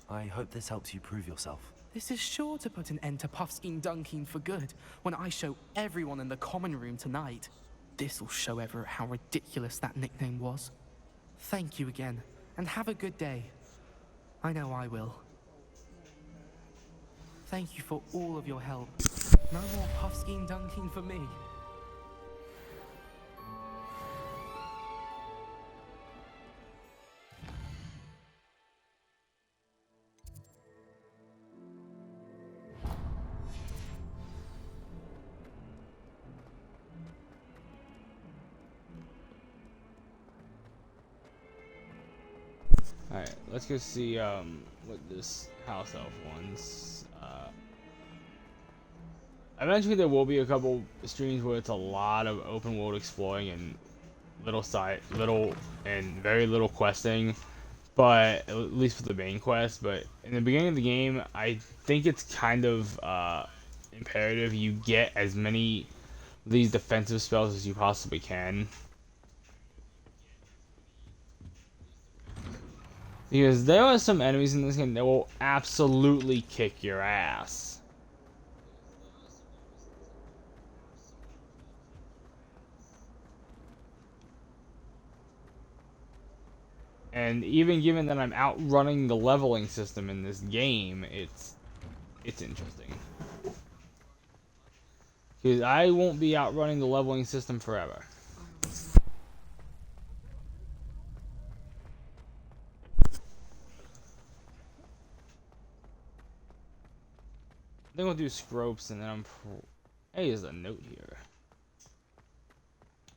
I hope this helps you prove yourself. This is sure to put an end to Puffskein Dunkin for good when I show everyone in the common room tonight. This'll show Everett how ridiculous that nickname was. Thank you again, and have a good day. I know I will. Thank you for all of your help. No more Puffskein Dunkin for me. Alright, let's go see what this house elf wants. Eventually there will be a couple streams where it's a lot of open world exploring and very little questing, but at least for the main quest. But in the beginning of the game, I think it's kind of imperative you get as many of these defensive spells as you possibly can. Because there are some enemies in this game that will absolutely kick your ass. And even given that I'm outrunning the leveling system in this game, it's interesting. Because I won't be outrunning the leveling system forever. I think we'll do Scropes and then hey, there's a note here.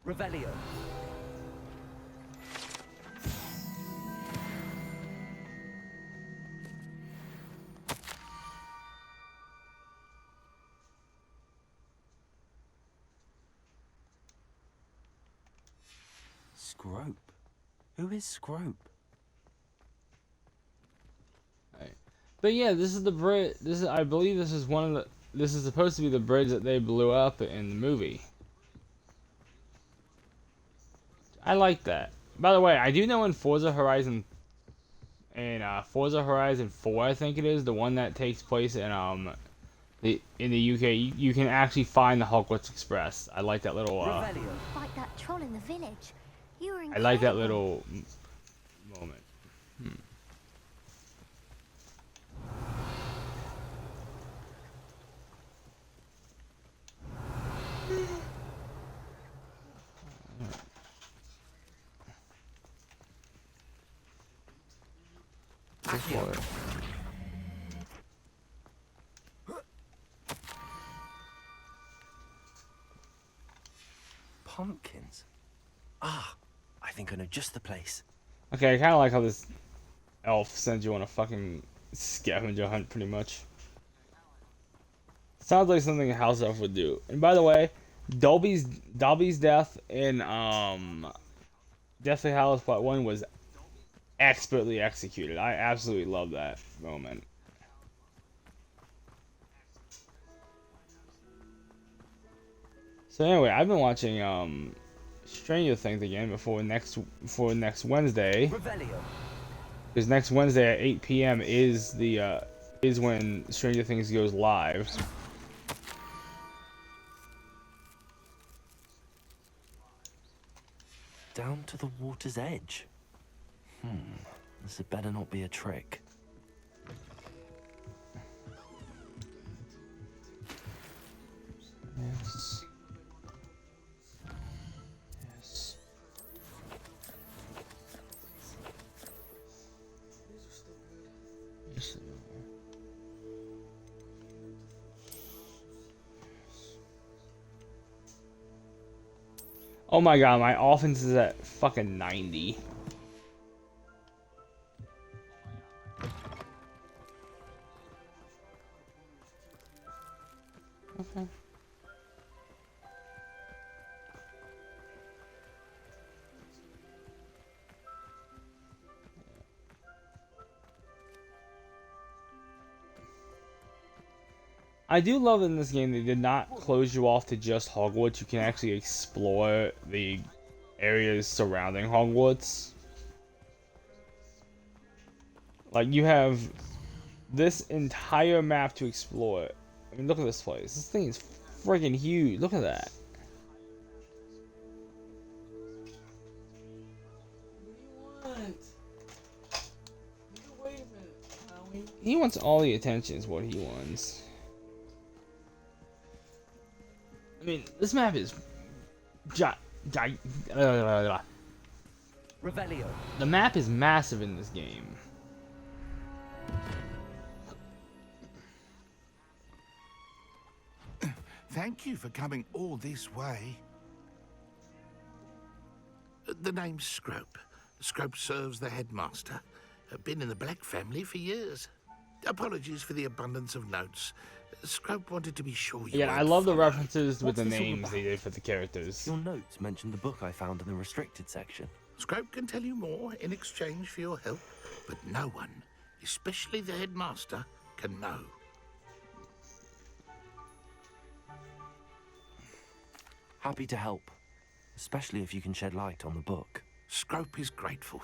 Revelio. Scrope? Who is Scrope? Right. But yeah, this is the bridge. I believe this is this is supposed to be the bridge that they blew up in the movie. I like that. By the way, I do know in Forza Horizon 4, I think it is, the one that takes place in in the UK, you can actually find the Hogwarts Express. I like that little Fight that troll in the village. You were I like that incredible. little moment. Go for it. Pumpkins? Ah, I think I know just the place. Okay, I kind of like how this elf sends you on a fucking scavenger hunt, pretty much. Sounds like something a house elf would do. And by the way, Dobby's death in Deathly Hallows Part 1 was expertly executed. I absolutely love that moment. So anyway, I've been watching Stranger Things again before next Wednesday. Revelio. Because next Wednesday at 8 p.m. is the is when Stranger Things goes live. Down to the water's edge. This had better not be a trick. Yes. Yes. Yes. Oh my god, my offense is at fucking 90. Okay. I do love that in this game they did not close you off to just Hogwarts. You can actually explore the areas surrounding Hogwarts. Like, you have this entire map to explore. I mean, look at this place. This thing is freaking huge. Look at that. He wants all the attention is what he wants. I mean, this map is Revelio. The map is massive in this game. Thank you for coming all this way. The name's Scrope. Scrope serves the headmaster. Been in the Black family for years. Apologies for the abundance of notes. Scrope wanted to be sure you Yeah, I love the references with the names they did for the characters. Your notes mentioned the book I found in the restricted section. Scrope can tell you more in exchange for your help, but no one, especially the headmaster, can know. Happy to help, especially if you can shed light on the book. Scrope is grateful.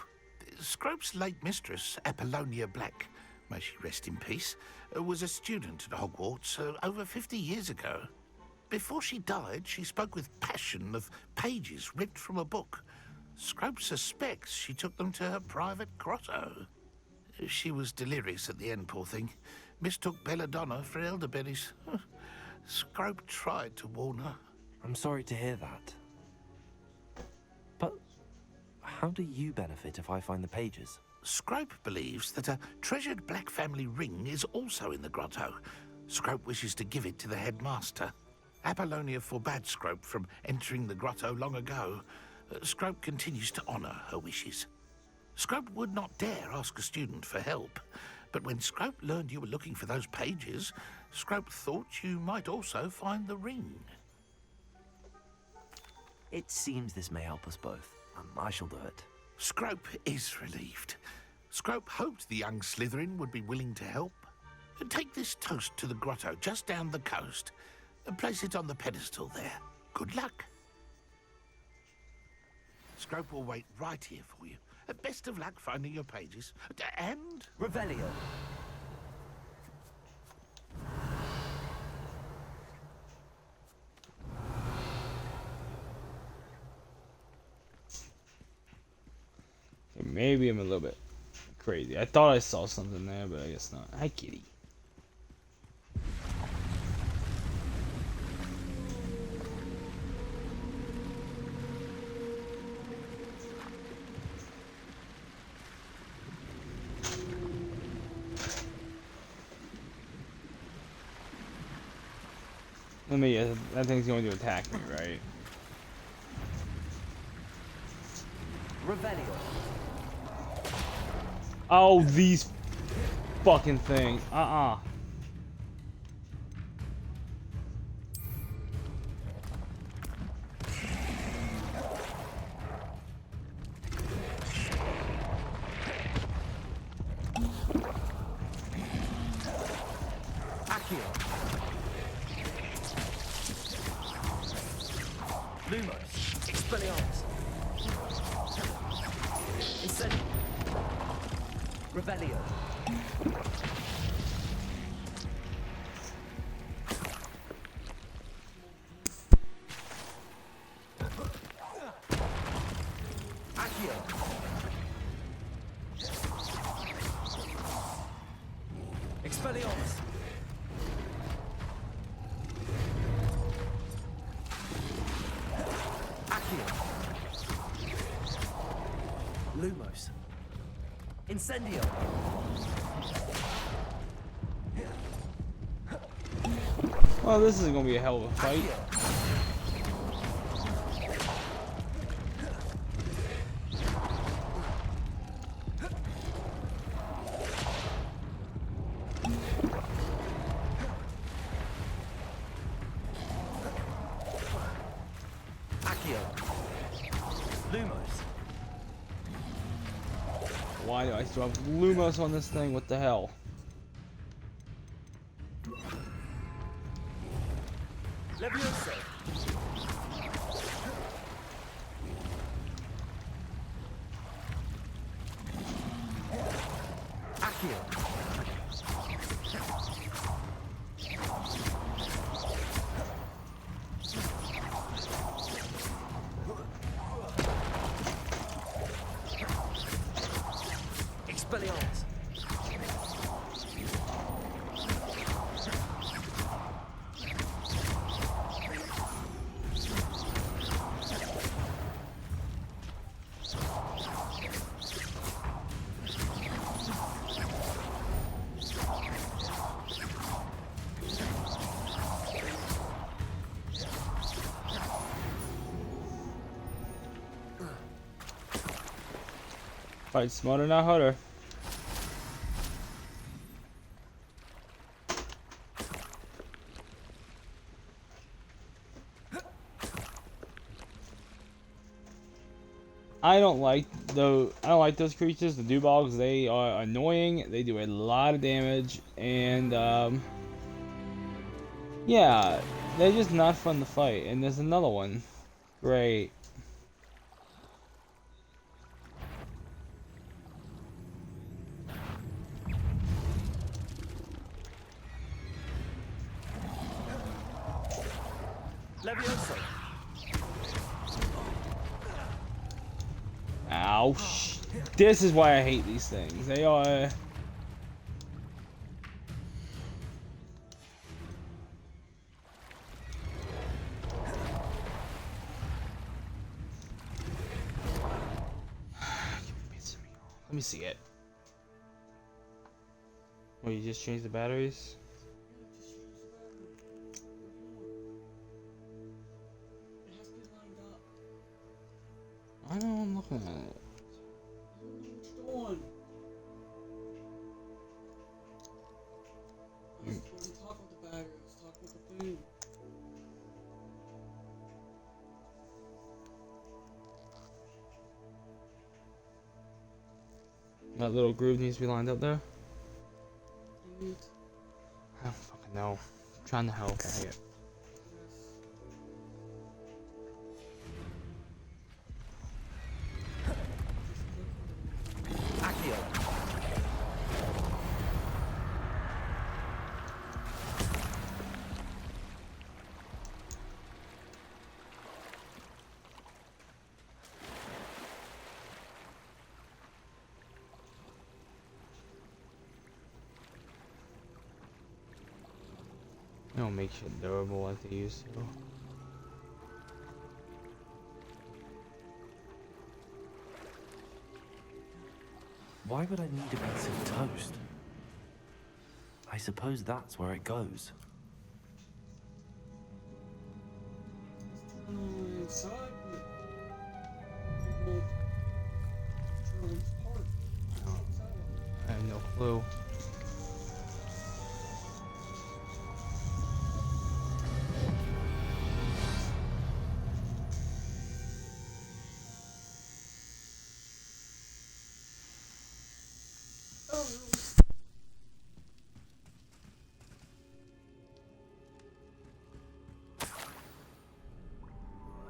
Scrope's late mistress, Apollonia Black, may she rest in peace, was a student at Hogwarts over 50 years ago. Before she died, she spoke with passion of pages ripped from a book. Scrope suspects she took them to her private grotto. She was delirious at the end, poor thing. Mistook belladonna for elderberries. Scrope tried to warn her. I'm sorry to hear that. But how do you benefit if I find the pages? Scrope believes that a treasured Black family ring is also in the grotto. Scrope wishes to give it to the headmaster. Apollonia forbade Scrope from entering the grotto long ago. Scrope continues to honor her wishes. Scrope would not dare ask a student for help, but when Scrope learned you were looking for those pages, Scrope thought you might also find the ring. It seems this may help us both. I shall do it. Scrope is relieved. Scrope hoped the young Slytherin would be willing to help. Take this toast to the grotto just down the coast and place it on the pedestal there. Good luck. Scrope will wait right here for you. Best of luck finding your pages. And... Revelio. Okay, maybe I'm a little bit crazy. I thought I saw something there, but I guess not. Hi, kitty. Let me guess, that thing's going to attack me, right? Revelio. Oh, these fucking things. Lumos. Expelliarmus. Incendio. Rebellion. Accio. Expelliarmus. Accio. Lumos. Incendio. Well, this is gonna be a hell of a fight. Accio. Lumos. Why do I still have Lumos on this thing? What the hell? Levioso. Accio. Expelliarmus. Fight smarter, not harder. I don't like those creatures, the Dubogs. They are annoying. They do a lot of damage, and yeah, they're just not fun to fight. And there's another one. Great. Levioso. Ouch. This is why I hate these things. They are... Let me see it. Oh, you just changed the batteries? I know I'm looking at it. That little groove needs to be lined up there. I don't fucking know. I'm trying to help. Dang it. Accio. They don't make shit durable like they used to. Why would I need a piece of toast? I suppose that's where it goes. I have no clue.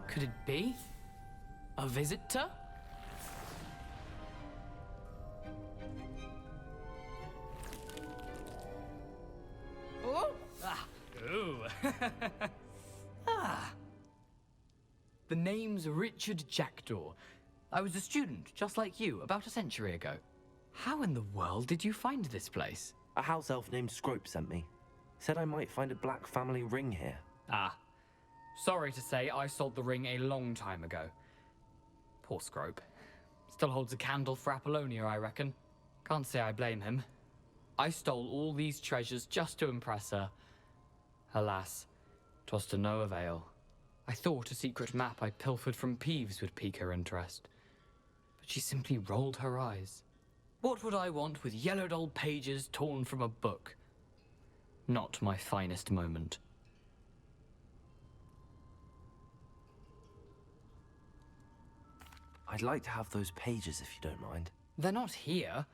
Could it be? A visitor? Ooh. Ah. The name's Richard Jackdaw. I was a student, just like you, about a century ago. How in the world did you find this place? A house elf named Scrope sent me. Said I might find a black family ring here. Ah. Sorry to say, I sold the ring a long time ago. Poor Scrope. Still holds a candle for Apollonia, I reckon. Can't say I blame him. I stole all these treasures just to impress her. Alas, 'twas to no avail. I thought a secret map I pilfered from Peeves would pique her interest. But she simply rolled her eyes. What would I want with yellowed old pages torn from a book? Not my finest moment. I'd like to have those pages if you don't mind. They're not here.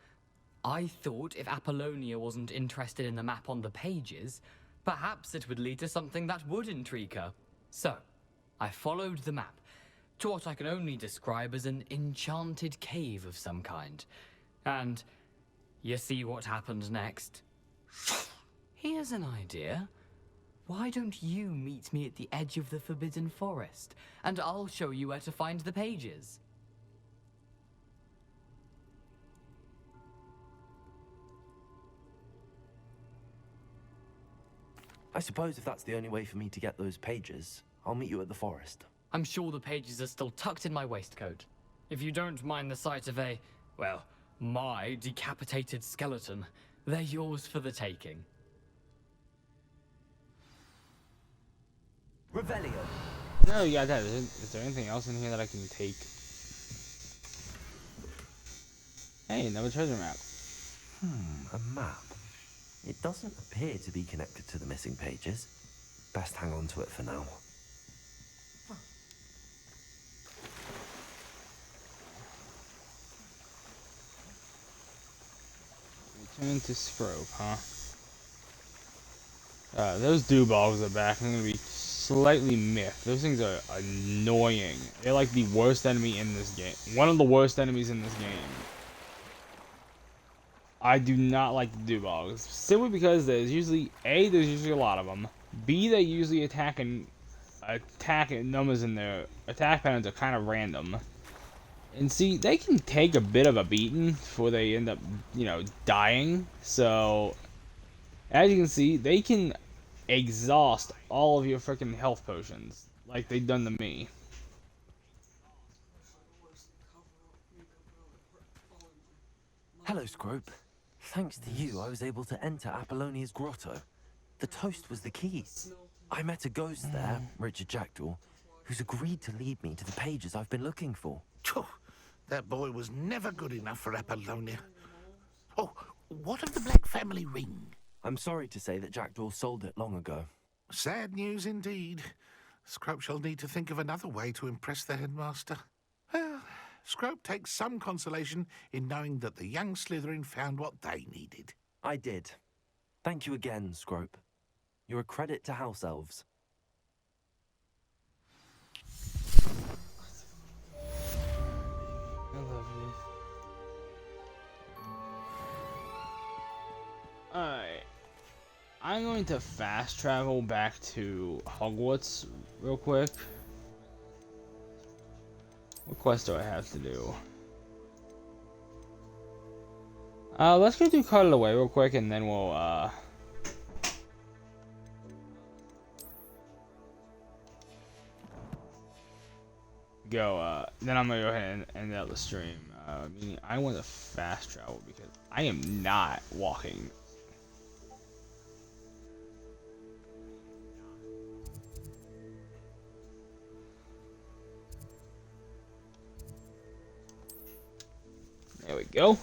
I thought if Apollonia wasn't interested in the map on the pages, perhaps it would lead to something that would intrigue her. So, I followed the map to what I can only describe as an enchanted cave of some kind. And you see what happened next? Here's an idea. Why don't you meet me at the edge of the Forbidden Forest, and I'll show you where to find the pages. I suppose if that's the only way for me to get those pages, I'll meet you at the forest. I'm sure the pages are still tucked in my waistcoat. If you don't mind the sight of a, well, my decapitated skeleton, they're yours for the taking. Revelio. No, you got that. Is there anything else in here that I can take? Hey, another treasure map. A map. It doesn't appear to be connected to the missing pages. Best hang on to it for now. Return to Scrope, huh? Those dewballs are back. I'm gonna be slightly miffed. Those things are annoying. They're like the worst enemy in this game. One of the worst enemies in this game. I do not like the dewballs. Simply because there's usually a lot of them. B, they usually attack in numbers in their attack patterns are kind of random. And C, they can take a bit of a beating before they end up, dying. So, as you can see, they can exhaust all of your freaking health potions, like they've done to me. Hello, Scrope. Thanks to you, I was able to enter Apollonia's grotto. The toast was the key. I met a ghost there, Richard Jackdaw, who's agreed to lead me to the pages I've been looking for. Phew, that boy was never good enough for Apollonia. Oh, what of the Black family ring? I'm sorry to say that Jackdaw sold it long ago. Sad news indeed. Scrope shall need to think of another way to impress the headmaster. Well, Scrope takes some consolation in knowing that the young Slytherin found what they needed. I did. Thank you again, Scrope. You're a credit to house elves. I love you. Alright. I'm going to fast travel back to Hogwarts real quick. What quest do I have to do? Let's go do Cut It Away real quick, and then we'll, then I'm gonna go ahead and end out the stream. Meaning I want to fast travel because I am not walking. There we go.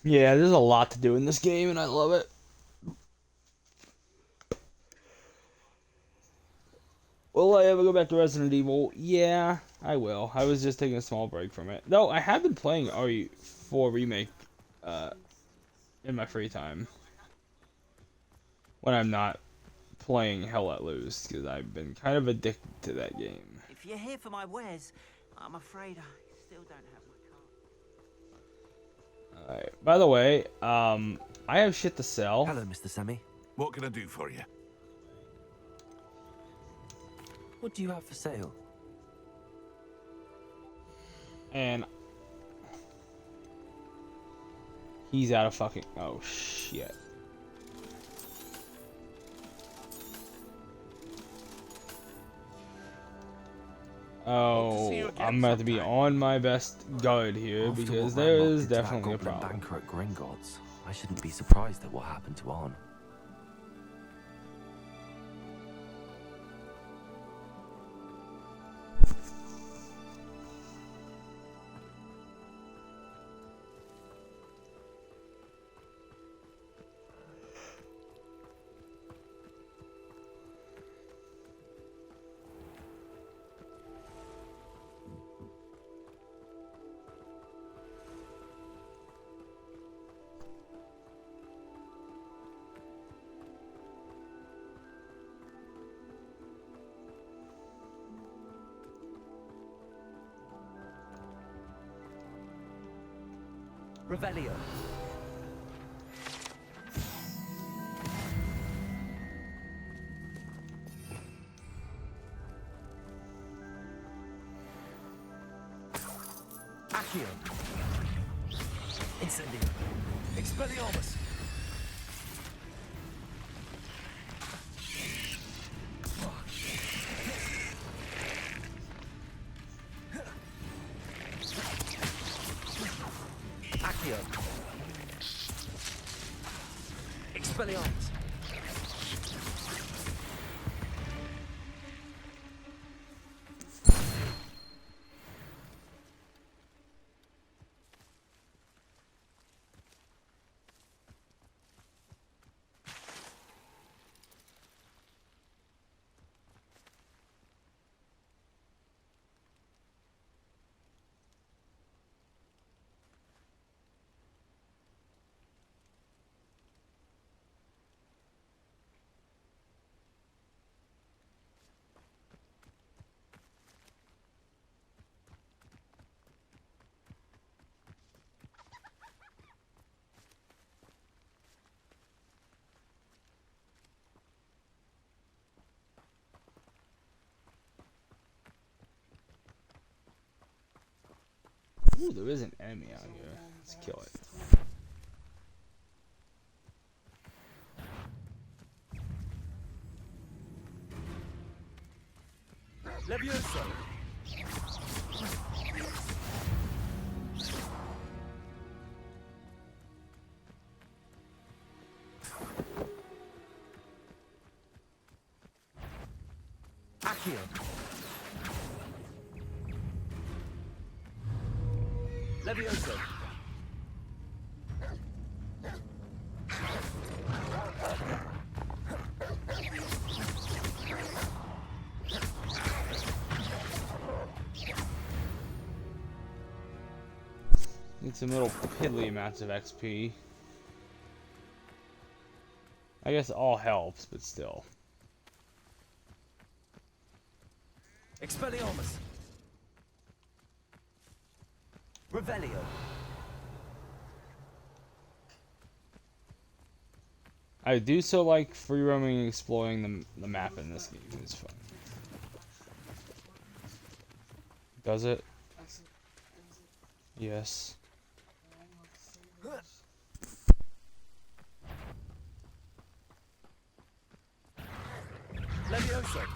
Yeah, there's a lot to do in this game, and I love it. Will I ever go back to Resident Evil? Yeah, I will. I was just taking a small break from it. Though, I have been playing RE4 Remake in my free time. When I'm not playing Hell Let Loose, because I've been kind of addicted to that game. If you're here for my wares, I'm afraid I still don't have Alright. By the way, I have shit to sell. Hello, Mr. Semi. What can I do for you? What do you have for sale? And he's out of fucking. Oh shit. Oh, I'm about to be on my best guard here After because what there Ranrock is did to that definitely a goblin problem. banker at Gringotts, I shouldn't be surprised at what happened to Arn. Revelio. Accio. Incendio. Expelliarmus. Accio. Expelliarmus. Ooh, there is an enemy out here. Let's kill it. Levioso. Accio. Levioso. Need some little piddly amounts of XP. I guess all helps, but still. Expelliarmus. Revelio. I do so like free roaming and exploring the map in this game. It's fun. Does it? Yes. Levioso.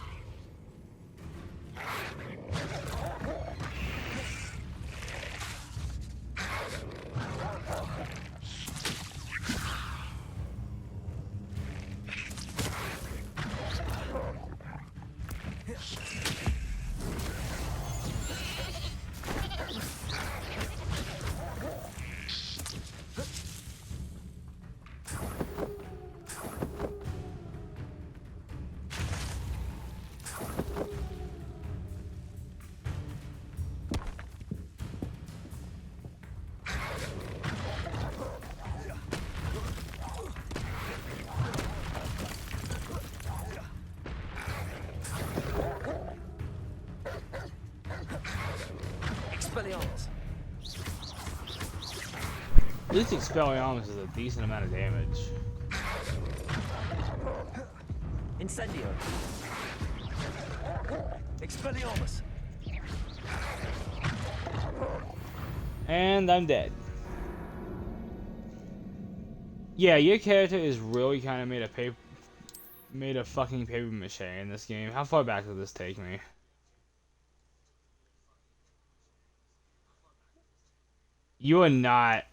Expelliarmus. At least Expelliarmus is a decent amount of damage. Incendio. Expelliarmus. And I'm dead. Yeah, your character is really kind of made a fucking paper mache in this game. How far back did this take me? You are not,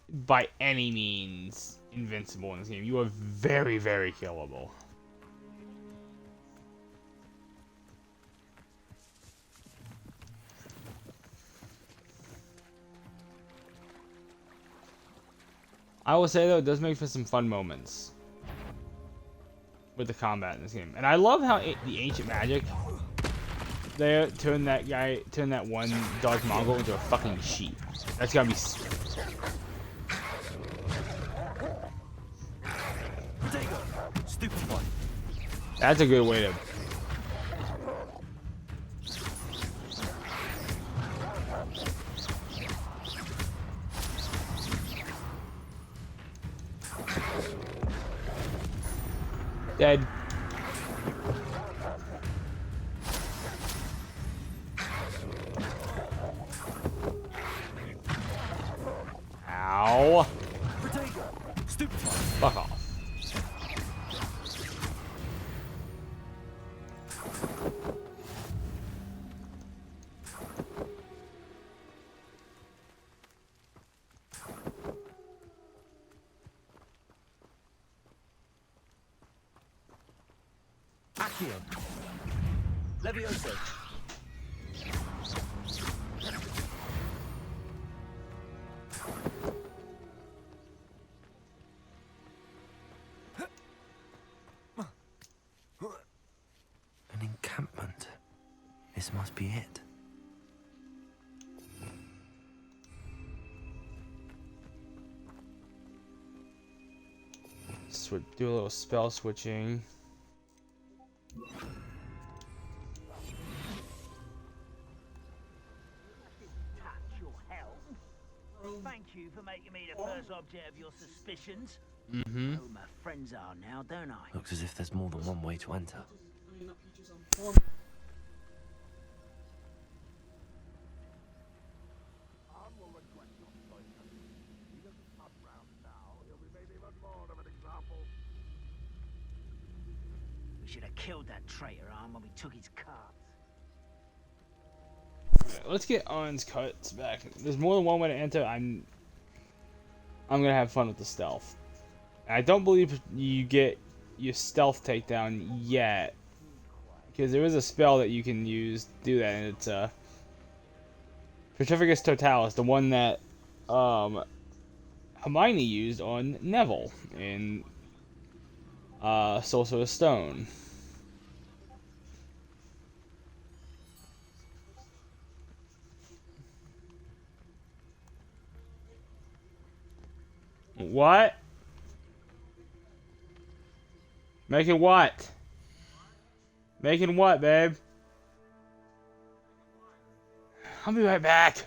by any means, invincible in this game. You are very, very killable. I will say though, it does make for some fun moments with the combat in this game, and I love how the ancient magic there turned that one dark Mongol into a fucking sheep. That's gotta be. That's a good way to. Dead. Ow. Fuck off. Accio. Levioso. An encampment. This must be it. Do a little spell switching. Thank you for making me the first object of your suspicions. Mm-hmm. Know who my friends are now, don't I? Looks as if there's more than one way to enter. We should have killed that traitor arm when we took his carts. Let's get Arn's cuts back. There's more than one way to enter. I'm gonna have fun with the stealth. I don't believe you get your stealth takedown yet, because there is a spell that you can use to do that, and it's Petrificus Totalis, the one that Hermione used on Neville in Sorcerer's Stone. What? Making what? Making what, babe? I'll be right back.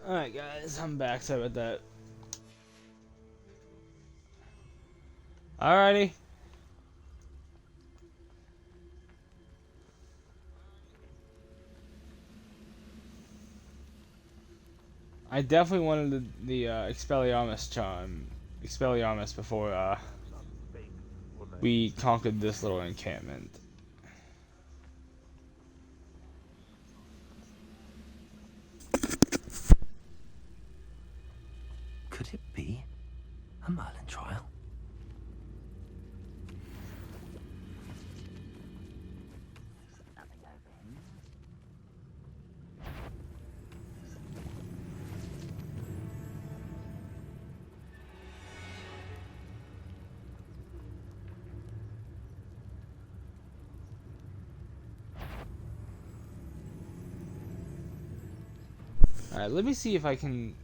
Alright guys, I'm back. Sorry about that. Alrighty. I definitely wanted the Expelliarmus charm, Expelliarmus before we conquered this little encampment. Could it be a Merlin trial? Alright, let me see if I can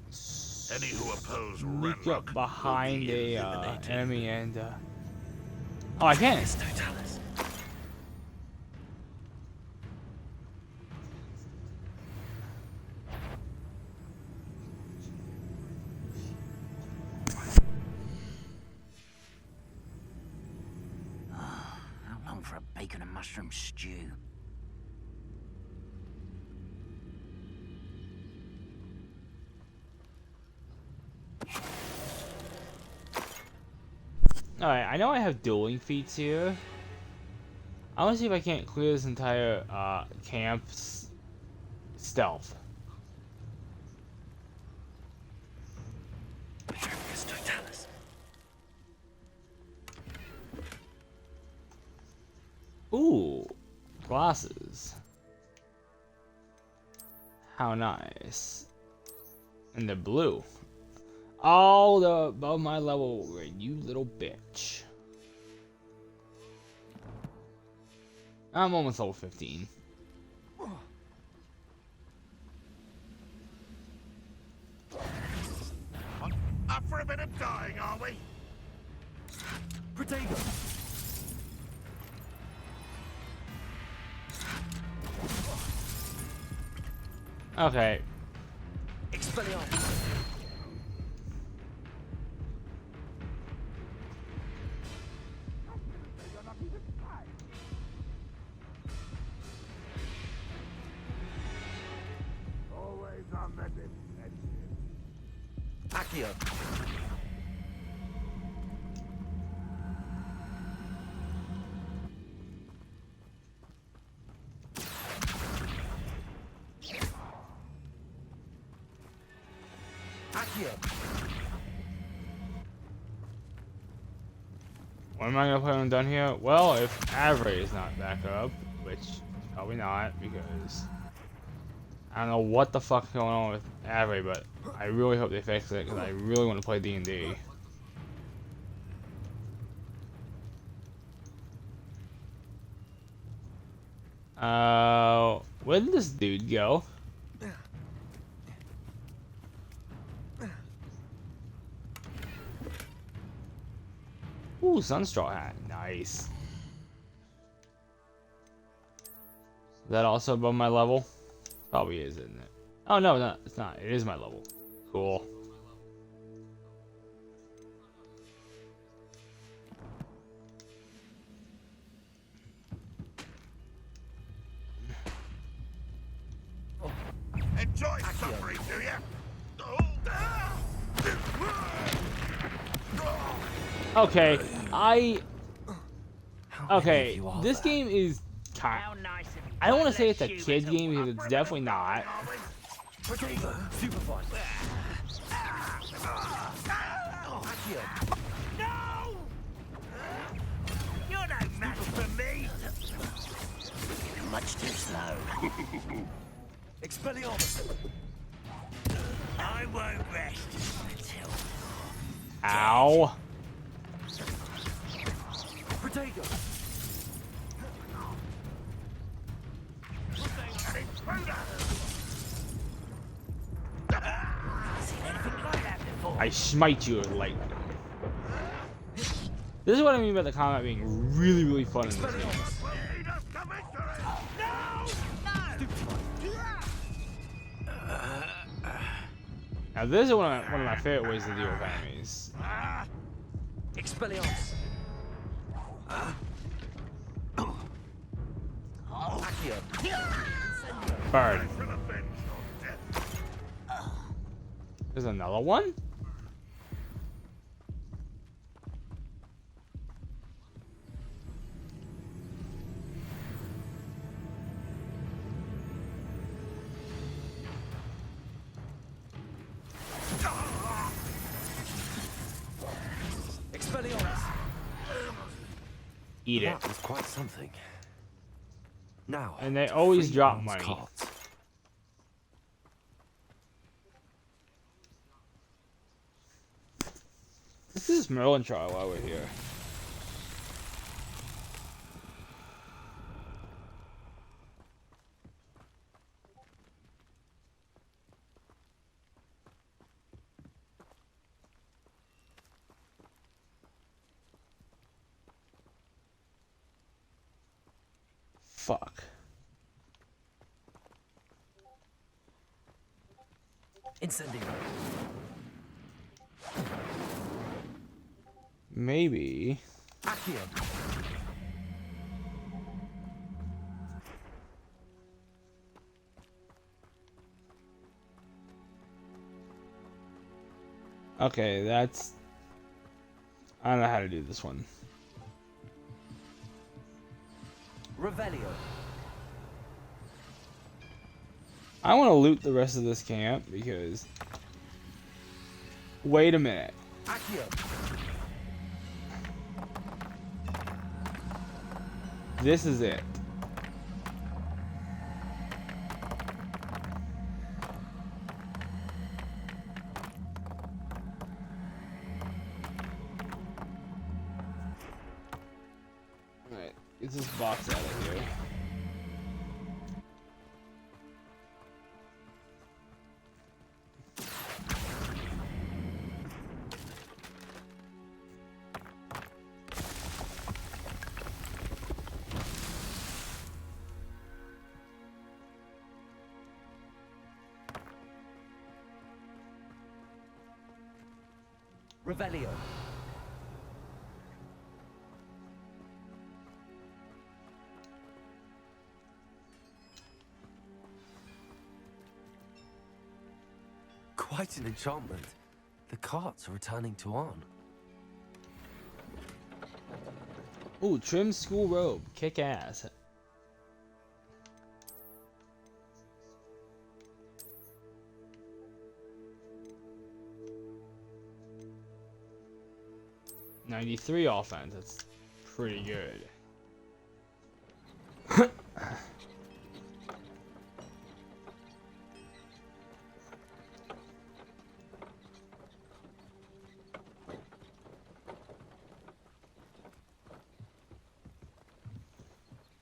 Any who oppose sneak Renrock up behind will be a eliminated. enemy and oh, I can. How long for a bacon and mushroom stew? Alright, I know I have dueling feats here. I want to see if I can't clear this entire camp stealth. Ooh, glasses. How nice. And they're blue. All the above my level, you little bitch. I'm almost level 15. Up for a bit of dying, are we? Protego! Okay. Expelliarmus! Always on the defensive. Accio! When am I gonna play when I'm done here? Well, if Avery is not back up, which probably not, because I don't know what the fuck's going on with Avery, but I really hope they fix it, because I really want to play D&D. Where did this dude go? Ooh, Sunstraw hat. Nice. Is that also above my level? Probably is, isn't it? Oh, no, no, it's not. It is my level. Cool. Enjoy suffering, do ya? Okay, okay, this game is kind. I don't want to say it's a kid game because it's definitely not. No! You're no match for me! Much too slow. Expelliarmus! I won't rest until... Ow. Protego! I smite you with lightning. This is what I mean by the combat being really, really fun in this game. Now this is one of my favorite ways to deal with enemies. Expelliarmus. Accio. Burn. There's another one? Expelliarmus. Eat it. That was quite something. Now, And they always free drop Ron's money. cards. This is Merlin trial while we're here. Fuck. Incendio. Maybe. Accio. Okay, that's... I don't know how to do this one. Revelio. I want to loot the rest of this camp because... Wait a minute. Accio. This is it. Alright, get this box out of here. Revelio. Quite an enchantment. The carts are returning to on. Ooh, trim school robe. Kick ass. .93 offense. That's pretty good.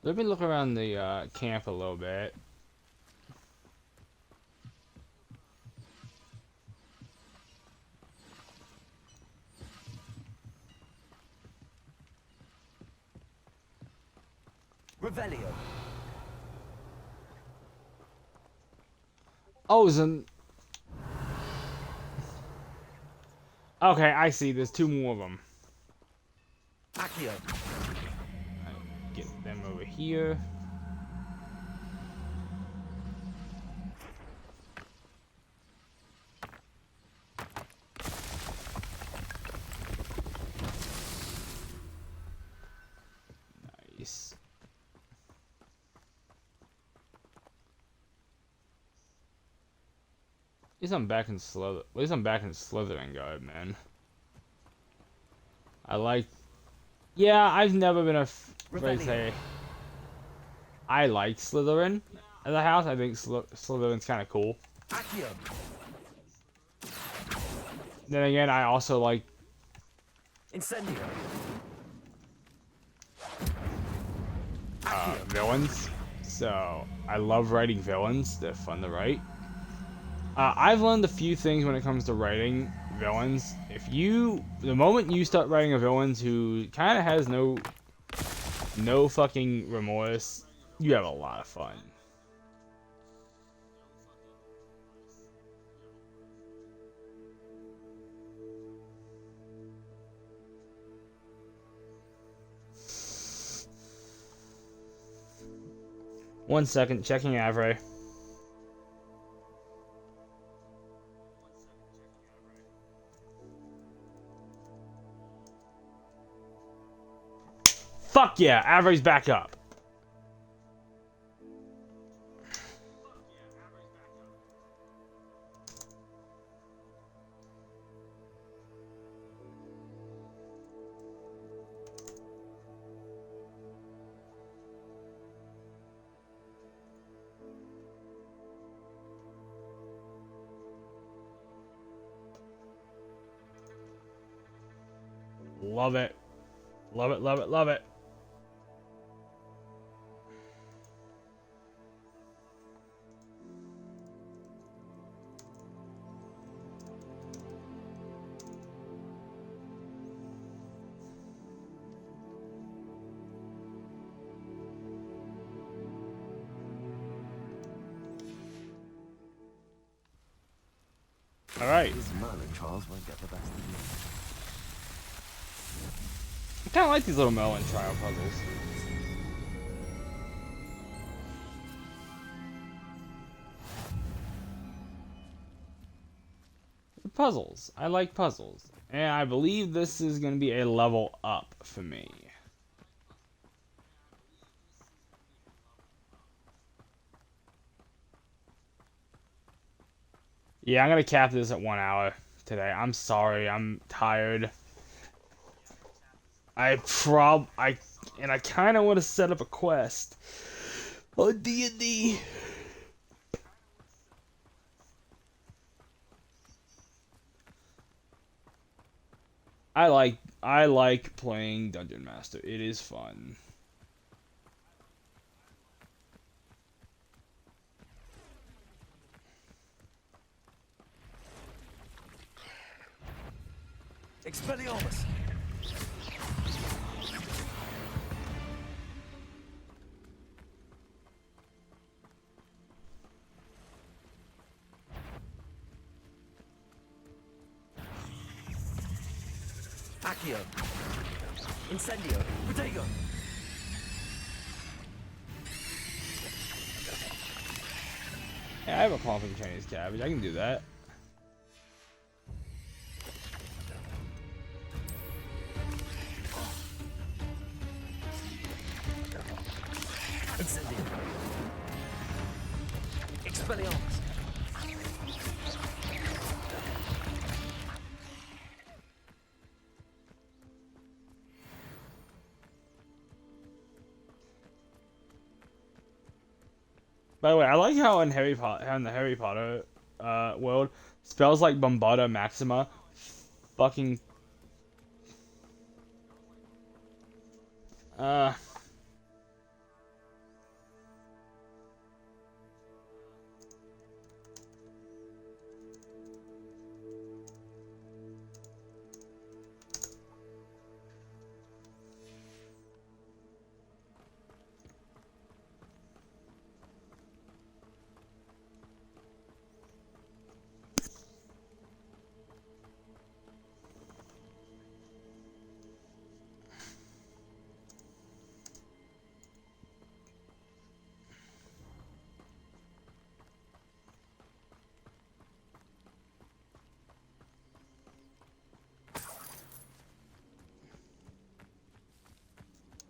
Let me look around the camp a little bit. Revelio. Oh, then. Okay, I see. There's two more of them. Accio. Get them over here. Nice. At least I'm back in Slither. At least I'm back in Slytherin guard, man. I like. Yeah, I've never been afraid to say. I like Slytherin as a house. I think Slytherin's kind of cool. Accio. Then again, I also like Incendio. villains. So I love writing villains. They're fun to write. I've learned a few things when it comes to writing villains. The moment you start writing a villain who kind of has no fucking remorse, you have a lot of fun. 1 second, checking Avray. Fuck yeah, Avray's back up. Love it. Love it, love it, love it. All right. These Merlin trials won't get the best of you. I kind of like these little Merlin trial puzzles. Puzzles. I like puzzles. And I believe this is going to be a level up for me. Yeah, I'm going to cap this at 1 hour today. I'm sorry. I'm tired. I kind of want to set up a quest on D&D. I like playing Dungeon Master. It is fun. Expelliarmus! Accio! Incendio! Protego! Yeah, I have a call for the Chinese cabbage. I can do that. Incendio! Expelliarmus! By the way, I like how in the Harry Potter world, spells like Bombarda Maxima fucking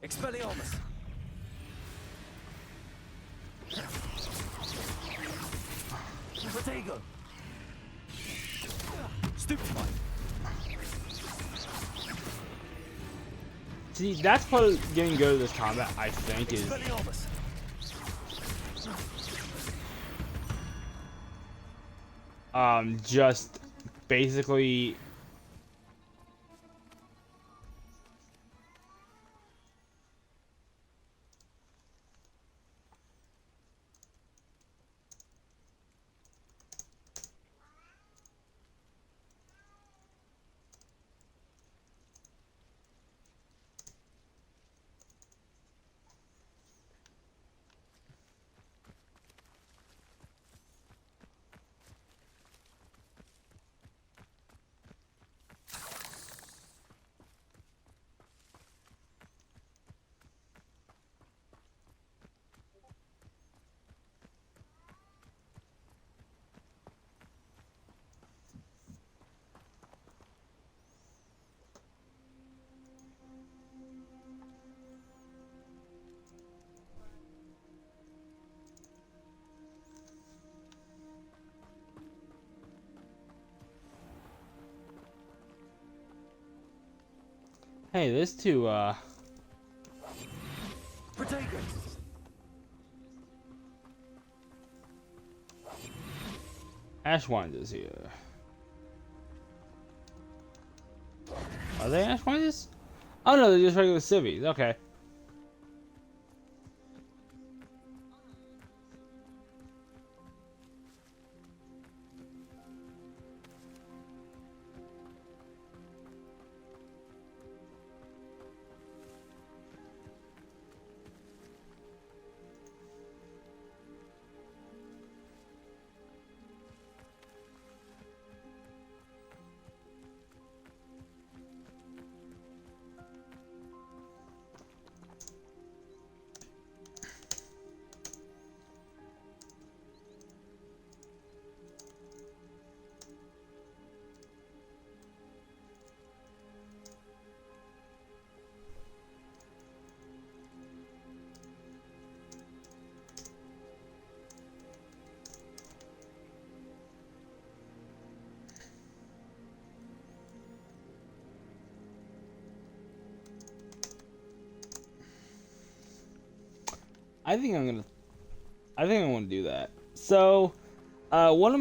Expelliarmus! Protego! Stupefy! See, that's part of getting good at this combat, I think, is Expelliarmus! just basically Hey, there's two, Ashwinders here. Are they Ashwinders? Oh no, they're just regular civvies. Okay. I think I'm gonna do that. So, one of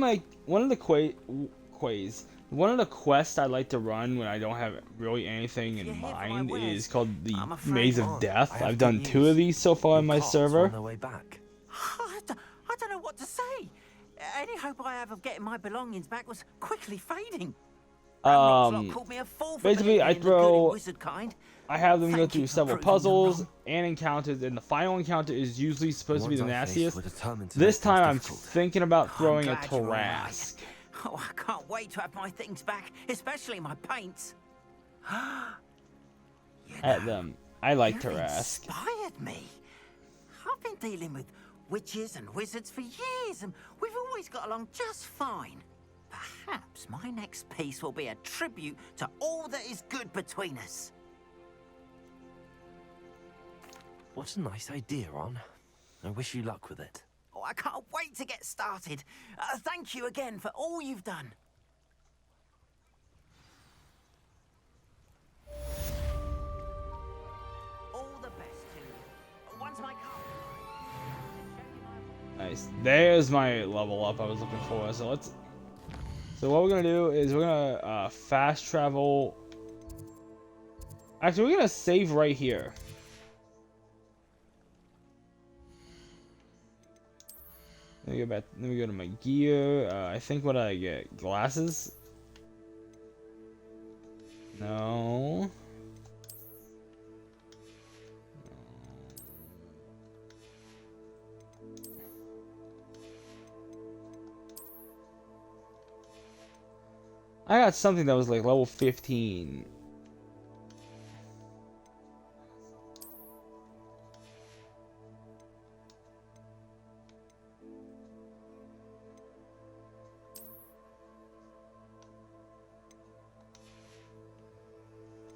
the quests I like to run when I don't have really anything in mind is called the Maze of Death. I've done 2 of these so far on my server. I don't know what to say. Any hope I have of getting my belongings back was quickly fading. Basically, I have them go through several puzzles and encounters, and the final encounter is usually supposed to be the nastiest. This time, I'm thinking about throwing a Tarrasque Oh, I can't wait to have my things back, especially my paints. at them. I like Tarrasque. Inspired me. I've been dealing with witches and wizards for years, and we've always got along just fine. Perhaps my next piece will be a tribute to all that is good between us. What a nice idea, Ron. I wish you luck with it. Oh, I can't wait to get started. Thank you again for all you've done. All the best to you. Once my car... Nice. There's my level up I was looking for. So what we're gonna do is we're gonna fast travel. Actually, we're gonna save right here. Let me go back. Let me go to my gear. I think what I get, glasses. No. I got something that was like level 15.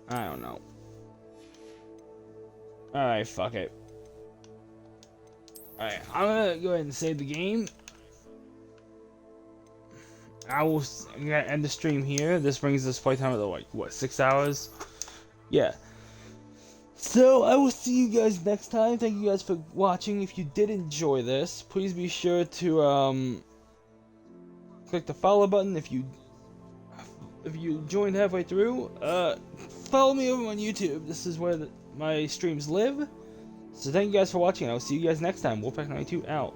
I don't know. Alright, fuck it. Alright, I'm gonna go ahead and save the game. I'm gonna end the stream here. This brings us playtime at like, what, 6 hours? Yeah. So, I will see you guys next time. Thank you guys for watching. If you did enjoy this, please be sure to, click the follow button. If you joined halfway through, follow me over on YouTube. This is where my streams live. So thank you guys for watching. I'll see you guys next time. Wolfpack92 out.